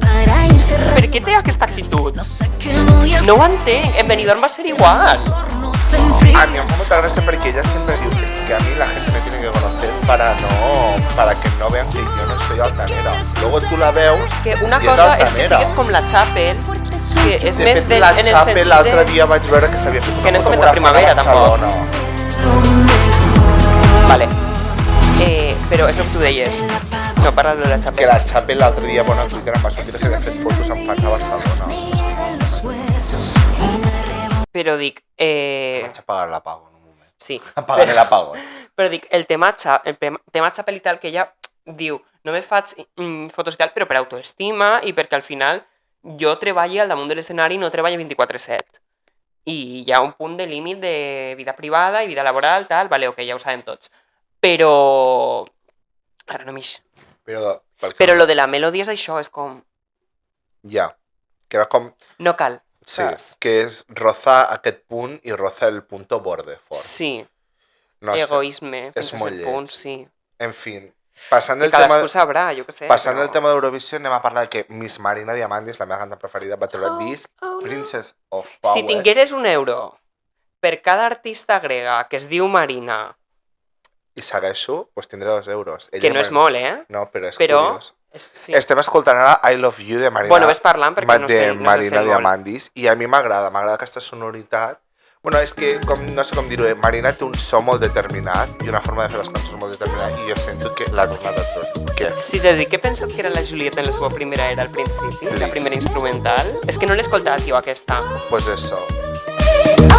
Para irse per què té aquesta actitud? que voy a No ho entenc, en Benidorm va ser igual. hacernos enfriar. A mí me fa molta gràcia perquè ella siempre diu que a mí la gente me tiene que conocer para que no vean que yo no soy altanera. Luego tú la veus Que una i és cosa és que altanera. sigues com la Chapel, que és De més fet, del, la en el Chapel sentit l'altre de... dia vaig veure que s'havia fet una Que no foto comenta amb una primavera, fana a tampoc. Barcelona. Vale. Però és el que tu deies. No, parla de la Que Chapel. la Chapel l'altre dia, bueno, a Twitter em va sortir que s'havia fet fotos amb fans a Barcelona. Però dic, Vaig apagar l'apago en un moment. sí. Apagaré l'apago. Però dic, el tema Chapel i tal, que ella diu, no me faig fotos i tal, però per autoestima i perquè al final jo treballi al damunt de l'escenari i no treballo 24/7. I hi ha un punt de límit de vida privada i vida laboral, tal, vale, ok, ja ho sabem tots. Però... Ara no m'ix. Però lo de la Melody és això, és com... Ja, que era com... No cal. Sí, saps? que és rozar aquest punt i rozar el punto borde fort. Sí, No sé. egoisme, és fins a molt cert lleig. punt, sí. En fin, passant I el tema... cadascú sabrà, jo què sé. Passant però- el tema d'Eurovisió, anem a parlar que Miss Marina Diamandis, la meva canta preferida, va treure disc no. Princess of Power. Si tingueres €1 per cada artista grega que es diu Marina, I segueixo, doncs tindré €2. que no és molt, No, però és Però... curiós. Sí. Estem escoltant ara I Love You de Marina, Bueno, ves parlant perquè no sé, de no sé Marina ser molt. Diamandis, i a mi m'agrada aquesta sonoritat. Bueno, és que, no sé com dir-ho, Marina té un so molt determinat i una forma de fer les cançons molt determinada i jo sento que l'ha tornat a tot. Que Si t'he dit que he pensat que era la Julieta en la seva primera era al principi, la primera instrumental, és que no l'he escoltat, jo, aquesta. pues eso.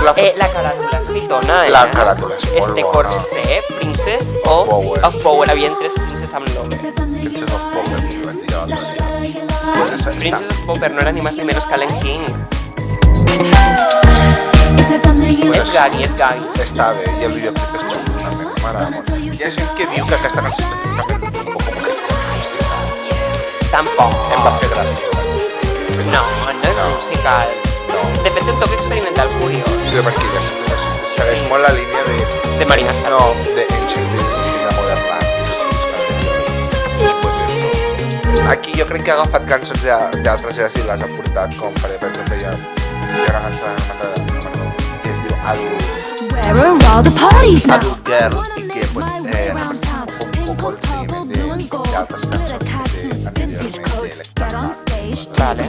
La caràtula és mitona, La caràtula és molt Este bona. corsé, Princess of Power, havien 3 princes amb l'home. Princess of Power, que vaig dir l'altre dia. Pues eso, Princess of Power no era ni más ni menos que Allen King. És Gaggy, és Gaggy. està bé, i el videoclip és xulo també, m'agrada molt. Hi ha gent que diu que aquesta cançó és específicament un poc musical. Tampoc. Em va fer gràcia. No és musical. No, De fet, té un toc experimental curiós. sí, perquè ja segueix molt la línia De Marina Sá. no, de Ancient Greece i de Modern Land, que és el seu disc anterior. I pues eso. Aquí jo crec que ha agafat cançons d'altres eres i les ha portat, com per exemple hi ha una cançó que es diu Where are all the parties now? Adult Girl i que pues, representa un poc el seguiment d'altres cançons que té anteriorment d'Electra. Vale.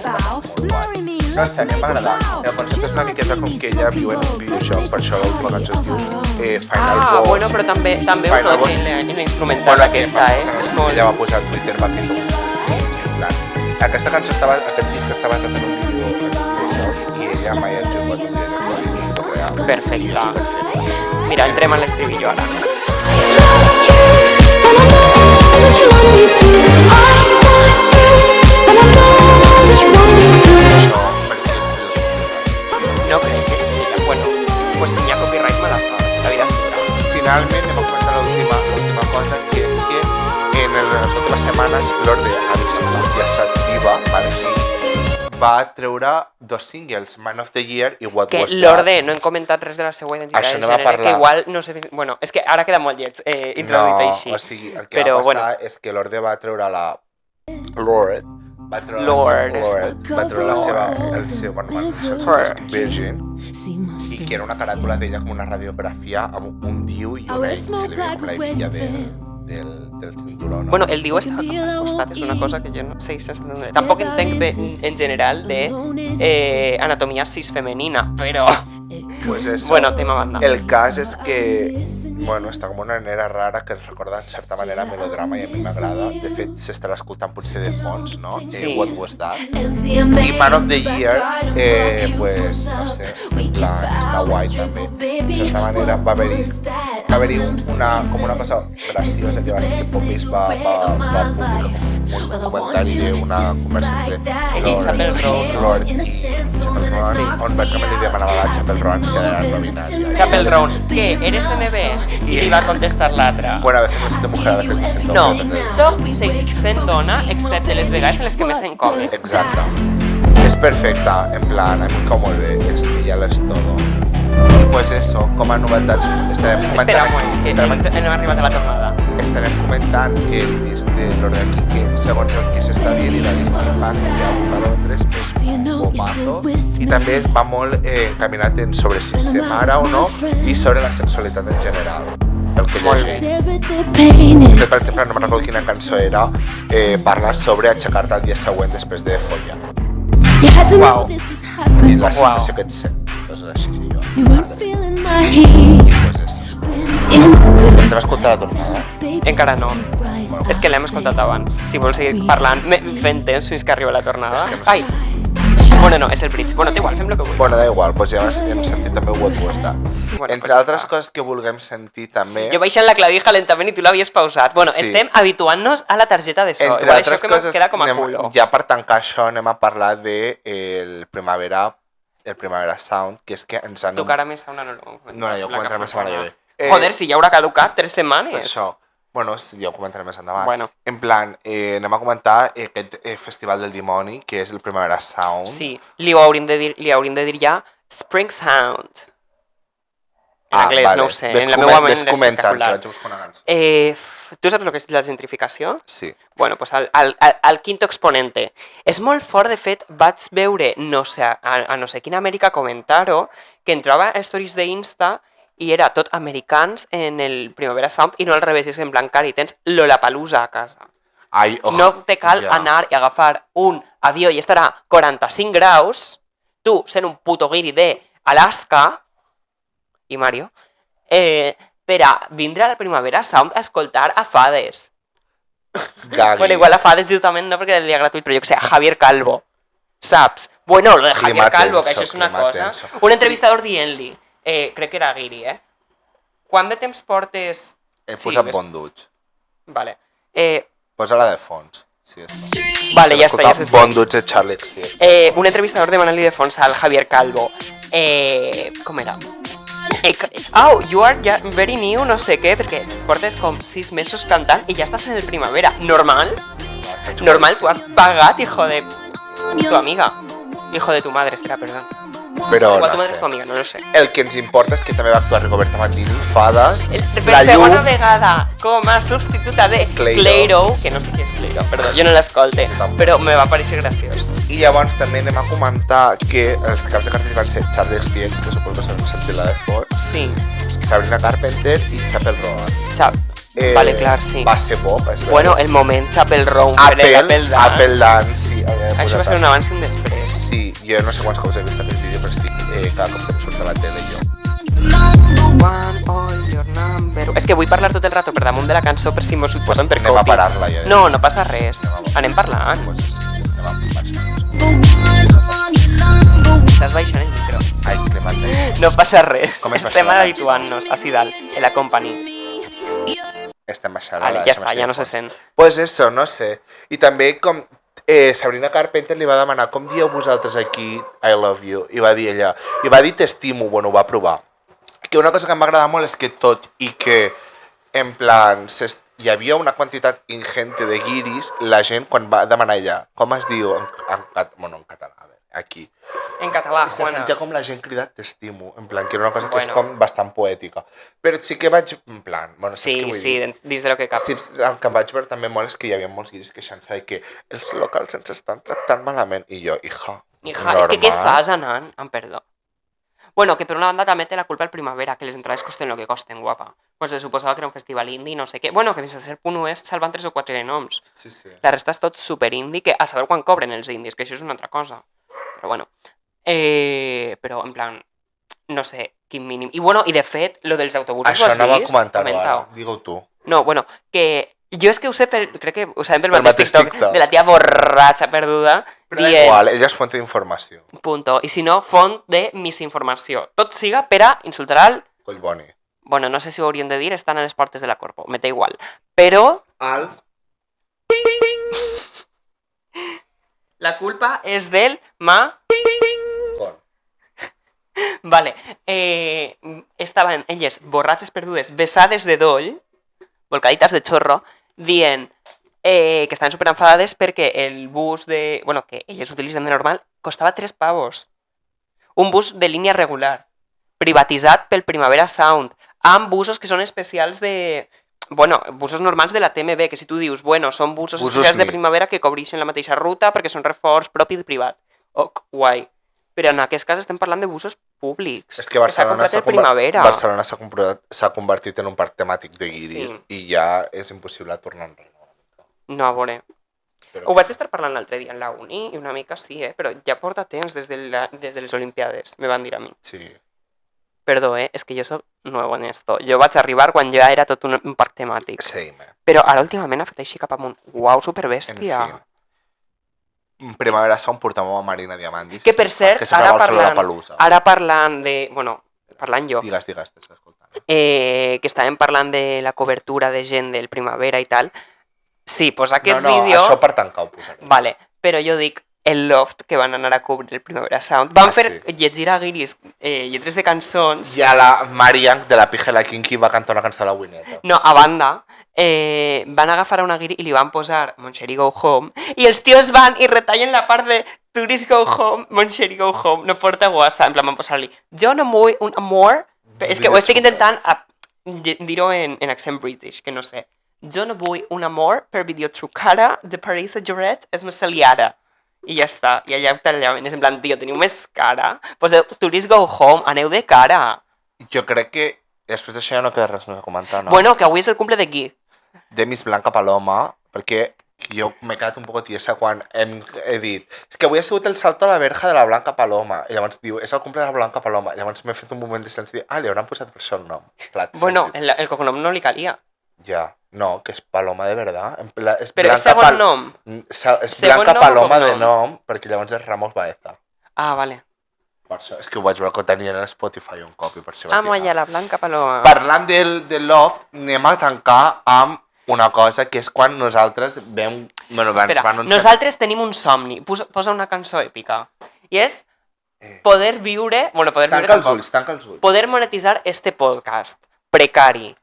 No sé, a mi m'agrada. El concepte és una miqueta com que ella viu en un videojoc, per això l'última cançó es diu Final Boss. Bueno, però també Final ho Boss. nota en l'instrumental aquesta, És molt... Ella va posar a Twitter, va fer en plan. Aquesta cançó aquest disc està basat en un videojoc i ella mai ha jugat un videojoc real. Perfecte. Mira, entrem a l'estribillo ara. No crec que... Bueno, pues si hi ha copyright me la sort, la vida és dura. Finalment anem a comentar l'última cosa, que és que en les últimes setmanes l'Orde ha viscut i ha estat viva, vale? va treure 2 singles, Man of the Year i What Que Was That. l'Orde, no hem comentat res de la seva identitat Això de no va gènere, que parlar. igual no sé... Bueno, és que ara queda molt lleig introduït així. No, o sigui, el que però, va passar és que l'Orde va treure la... Lord va treure la seva... El seu, bueno, Virgin, i que era una caràtula d'ella com una radiografia amb un diu i una X, se li veia com la hebilla del cinturó, no? Bueno, el diu està al costat, és una cosa que jo no sé si tampoc entenc en general de anatomia cis femenina, però... Pues eso. Bueno, tema banda. El cas és que, bueno, està com una nera rara que ens recorda en certa manera melodrama i a mi m'agrada. De fet, s'estarà escoltant potser de fons, no? Sí. What Was That? I Man of the Year, pues, no sé, en plan, està guai també. De certa manera va haver-hi com una cosa graciosa que va ser que Popis va publicar un comentari d'una conversa entre Chapel Roan. Lord i Chapel Roan, on bàsicament li demanava a Chapel Roan si era no binària. Chapel Roan, què? ¿Eres MB? I li va contestar l'altra. Bueno, a veces me siento mujer, a veces me siento No, hombre. soc sent dona, excepte les vegades en les que me sent còmic. Exacte. És perfecta, en plan, a mi com molt bé, és que ja lo és todo. Pues eso, com a novetats, estarem Espera comentant... un moment, que hem arribat a la tornada. Estarem comentant que el disc de l'Orde aquí, que segons el que s'està dient i la llista de fans que hi ha hagut a Londres, és un bombazo. I també va molt encaminat en sobre si ser mare o no i sobre la sexualitat en general. El que Molt llegim. bé. Per exemple, no me'n recordo quina cançó era, parla sobre aixecar-te el dia següent després de follar. Uau. I la Uau. sensació que et sents. Coses així, sí, jo. You weren't feeling my heat. Pues eso. Estem escoltant la tornada? Encara no. És que l'hem escoltat abans. Si vols seguir parlant, fent temps fins que arriba la tornada. És que Ai! Bueno, no, és el bridge. Bueno, té igual, fem el que vulguis. Bueno, da igual, pues ja hem sentit també What Was That. Bueno, Entre pues altres està. coses que vulguem sentir també... Jo baixant la clavija lentament i tu l'havies pausat. Bueno, Sí. estem habituant-nos a la targeta de so. Entre Igual això altres que coses, queda com a culo. ja per tancar això anem a parlar de el Primavera Sound, que és que ens han... Tu cara més sauna no l'ho hem comentat. No, jo ho comentaré la setmana que ve. Joder, si ja haurà caducat 3 setmanes. Per això. Bueno, ja ho comentaré més endavant. Bueno. En plan, anem a comentar aquest festival del dimoni, que és el Primavera Sound. Sí, li hauríem de dir ja Spring Sound. En anglès, vale. no ho sé. En la meva ment és Comentant, que espectacular. vaig a buscar una cançó. Tu saps el que és la gentrificació? Sí. Bueno, pues al quinto exponente. És molt fort, de fet, vaig veure, no sé, a no sé quina Amèrica comentar-ho, que entrava a stories d'Insta i era tot americans en el Primavera Sound i no al revés, és en plan, Cari, tens Lollapalooza a casa. Ai, No te cal anar i agafar un avió i estar a 45 graus, tu sent un puto guiri de Alaska, i Mario, per a vindre a la Primavera Sound a escoltar a Fades. Gagui. Bueno, igual a Fades justament no perquè era el dia gratuït, però jo que sé, a Javier Calvo. Saps? Bueno, lo de Javier Clima Calvo, que tenso, això és una clima cosa. tenso. Un entrevistador dient-li, crec que era Guiri, quant de temps portes... He Sí, posat ves- Bondage. Vale. Posa-la de fons. Sí, és... Vale, ja està, ja sé. Bondage de Charlie XCX. Un entrevistador demanant-li de fons al Javier Calvo. Com era? You are very new, no sé què, perquè portes com 6 mesos cantant i ja estàs en el Primavera. Normal? Normal, tu has pagat, hijo de tu amiga. Hijo de tu madre, espera, perdón. Però Igual no tu madre és sé. tu amiga, no lo sé. El que ens importa és que també va actuar Rigoberta Bandini, Fades, Per La segona Llum... vegada com a substituta de Cleiro. Cleiro, que no sé qui és Cleiro, perdó, jo no l'escolte, Tampoc. però me va pareixer graciós. I llavors també anem a comentar que els caps de cartell van ser Charlie XCX, que suposo que s'han sentit la de fons, Sí, Sabrina Carpenter i Chapel Roan. Chap. Vale, clar, sí. Va ser bo, és veritat. Bueno, el moment Chapel Roan, Apple Dance, sí. Això va ser un abans i un després. Sí, jo no sé quants cops he vist aquest vídeo, però estic cada cop que em surt a la tele jo. One all your number... És que vull parlar tot el rato per damunt de la cançó per si mos ho posen per anem a copy. parar-la ja. No, no passa res. Anem parlant. Pues, anem a baixar. Estàs baixant el micro. Ai, cremant. No passa res. Com és Estem això? habituant-nos, així dalt, en la company. Estem baixant. Vale, la ja deixem està, així ja de no se fons. sent. Pues eso, no sé. I també com Sabrina Carpenter li va demanar com dieu vosaltres aquí I love you, i va dir ella, i va dir t'estimo, bueno, ho va provar. Que una cosa que em va agradar molt és que tot i que en plan hi havia una quantitat ingente de guiris, la gent quan va demanar ella com es diu bueno, en català, a veure, aquí. En català, I se Juana. sentia com la gent cridar t'estimo, en plan, que era una cosa que és Bueno. com bastant poètica. Però sí que vaig, en plan, bueno, saps què Sí, vull sí, dir? dins de lo que cap. Sí, el que em vaig veure també molt és que hi havia molts guiris queixant-se de que els locals ens estan tractant malament. I jo, hija, És que què fas anant? Amb perdó. Bueno, que per una banda també té la culpa el Primavera, que les entrades costen lo que costen, guapa. Pues se suposava que era un festival indie, no sé què. Bueno, que fins a cert punt ho és, salvant 3 o 4 noms. Sí, sí. La resta és tot super indie, que a saber quan cobren els indies, que això és una altra cosa. Però bueno. Però en plan, no sé, quin mínim. I bueno, i de fet, lo dels autobusos Això ho has anava a vist? comentar-ho Comenta-ho. ara, digue-ho tu. No, bueno, que jo és que ho sé, crec que ho sabem pel Pel mateix mateix TikTok, de la tia borratxa perduda, Però da dient, igual, ella és font d'informació. punto, i si no, font de misinformació. Tot siga per a insultar al... Collboni. Bueno, no sé si ho hauríem de dir, estan a les portes de la corpo, me té igual. Però Al... la culpa és del Con. Vale, estaven elles borratxes perdudes, besades de doll, volcaditas de chorro, dient que estaven super enfadades perquè el bus de... Bueno, que elles utilitzen de normal, costava 3 pavos. Un bus de línia regular, privatitzat pel Primavera Sound, amb busos que són especials de... Bueno, busos normals de la TMB, que si tu dius, bueno, són busos especials de Primavera que cobreixen la mateixa ruta perquè són reforç propi de privat. Guai. Però en aquest cas estem parlant de busos públics. És que Barcelona s'ha comprat el Primavera. Barcelona s'ha convertit en un parc temàtic de guiris i ja és impossible tornar enrere. No, a veure. Però... Ho vaig estar parlant l'altre dia en la uni i una mica sí, però ja porta temps des de les Olimpiades, me van dir a mi. Sí. Perdó, és que jo soc nuevo en esto. Jo vaig arribar quan ja era tot un parc temàtic. Same. Però ara últimament ha fet així cap amunt. Uau, superbèstia. En fi. Primavera Sound portàvem a Marina Diamandis. Que per cert, que ara parlant de... Bueno, parlant jo. Digues, t'estàs escoltant. Que estàvem parlant de la cobertura de gent del Primavera i tal. Sí, doncs aquest no, vídeo... això per tancar ho posaré. Vale, però jo dic el Loft, que van anar a cobrir el Primavera Sound. Van fer llegir a guiris lletres de cançons. I a la Marianne de la Pija i la Kinky va cantar una cançó a la Wineta. No, a banda, van agafar a una guiri i li van posar Moncheri Go Home i els tios van i retallen la part de Tourist Go Home, Moncheri Go Home, no porta guasa, en plan van posar-li jo no vull un amor, és que ho estic intentant dir-ho en accent british, que no sé. Jo no vull un amor per videotrucada de París a Lloret, és més aliada. I ja està, i allà ho tallaven, és en plan, tio, teniu més cara? Poseu Tourist Go Home, aneu de cara. Jo crec que després d'això ja no queda res més a comentar, no? Bueno, que avui és el cumple de qui? De Miss Blanca Paloma, perquè jo m'he quedat un poco tiesa quan he dit és que avui ha sigut el salto a la verja de la Blanca Paloma, i llavors diu, és el cumple de la Blanca Paloma, i llavors m'he fet un moment de silenci i li hauran posat per això el nom. Bueno, el cognom no li calia. Ja, no, que és Paloma de verdad. És però és segon nom. És Blanca Paloma de nom, perquè llavors és Ramos Baeza. Ah, vale. Per això, és que ho vaig veure que ho tenia en Spotify un cop i per això vaig dir... la Blanca Paloma. Parlant del Loft, anem a tancar amb una cosa que és quan nosaltres vam... Bueno, espera, nosaltres tenim un somni. Posa una cançó èpica. I és poder viure... Bueno, poder viure tampoc. Tanca els ulls. Poder monetitzar este podcast precari,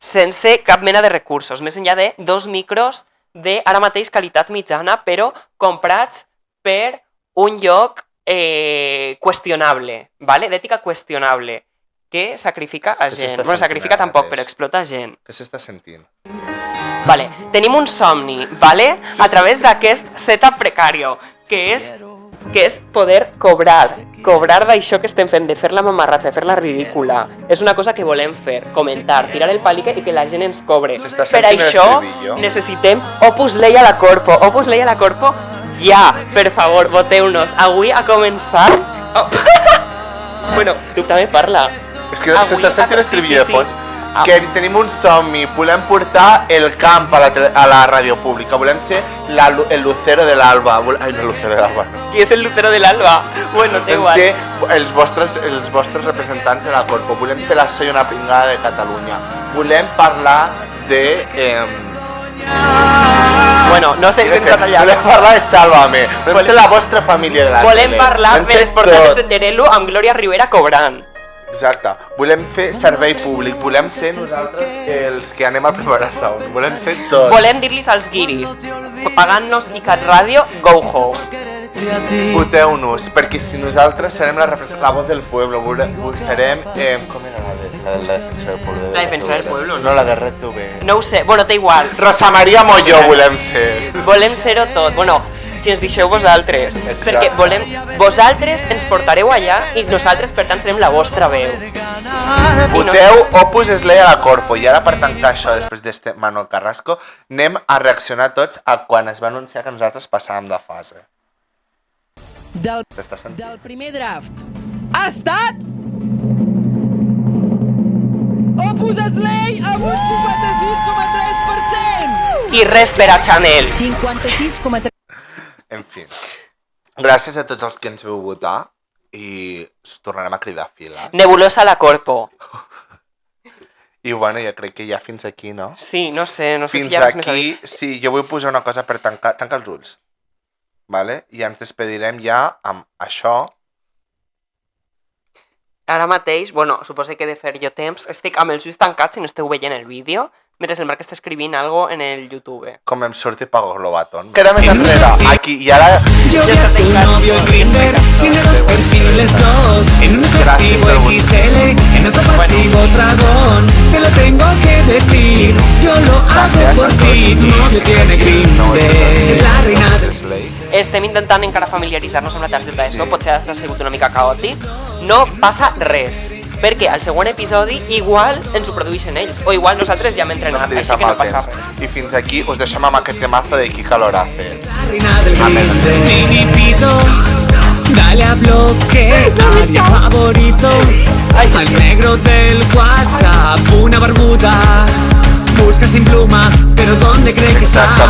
sense cap mena de recursos, més enllà de 2 micros de ara mateix qualitat mitjana, però comprats per un lloc qüestionable, ¿vale? D'ètica qüestionable, que sacrifica a gent. Bueno, sacrifica tampoc, però explota gent. Què s'està sentint? Vale, tenim un somni, ¿vale? A través d'aquest setup precario, que és poder cobrar d'això que estem fent, de fer la mamarratxa, de fer la ridícula. És una cosa que volem fer, comentar, tirar el palique i que la gent ens cobre. Per això necessitem Opus Lei a la Corpo. Opus Lei a la Corpo, ja, per favor, voteu-nos. Avui ha començat... Oh. Bueno, tu també parla. És que s'està sentint estribillo de fons. Que tenim un somni, volem portar el camp a la ràdio pública, volem ser el lucero de l'alba. Ai, no, el lucero de l'alba. Qui és el lucero de l'alba? Bueno, té igual. Volem ser els vostres representants de la Corpo, volem ser la Soy una pringada de Catalunya, volem parlar de... Bueno, no sé si ens ha tallat. Volem parlar de Sálvame, volem ser la vostra família de la tele. Volem parlar de les portades de Terelu amb Glòria Rivera cobrant. Exacte, volem fer servei públic, volem ser nosaltres els que anem al Primavera Sound, volem ser tots. Volem dir-los als guiris, pagant-nos ICAT Ràdio, go home. Voteu-nos, perquè si nosaltres serem la voz del pueblo, serem... com era la defensora del pueblo? La defensora del pueblo, no? No, la de Red TV. No ho sé, bueno, té igual. Rosa Maria Molló volem ser. Volem ser-ho tot. Bueno, si ens deixeu vosaltres. Exacte. Perquè volem... Vosaltres ens portareu allà i nosaltres, per tant, serem la vostra veu. Voteu Opus Slay a la Corpo. I ara, per tancar això, després d'este Manuel Carrasco, anem a reaccionar tots a quan es va anunciar que nosaltres passàvem de fase. T'estàs sentint? Del primer draft ha estat Opus Slay amb un 56,3%. I res per a Chanel. 56,3%. En fi, gràcies a tots els que ens veu votar i us tornarem a cridar a files. Nebulosa a la Corpo. I bueno, jo crec que ja fins aquí, no? Sí, no sé si Fins hi ha res més a dir. aquí, sí, jo vull posar una cosa per tancar els ulls, vale? I ens despedirem ja amb això. Ara mateix, bueno, suposo que he de fer jo temps, estic amb els ulls tancats si no esteu veient el vídeo, mentre el Marc està escrivint algo en el YouTube. Com em surti Pago Globaton. Queda més enrere, aquí, i ara... Yo vi a tu novio en Grindr, tiene dos perfiles, dos. En uno es activo XL, en otro pasivo dragón. Te lo tengo que decir, yo lo hago por ti. Tu novio tiene Grindr, es la reina del... Estem intentant encara familiaritzar-nos amb la targeta d'ESO, potser ha sigut una mica caòtic. No passa res, perquè al següent episodi igual ens ho produeixen ells, o igual nosaltres ja hem entrenat, així que no passa res. I fins aquí us deixem amb aquest temazo de Kika Lorace. La reina del Grindr. Baby, pido, dale a bloquear mi favorito. Al negro del WhatsApp, una barbuda. Busca sin pluma, pero ¿dónde cree que está? Exacte,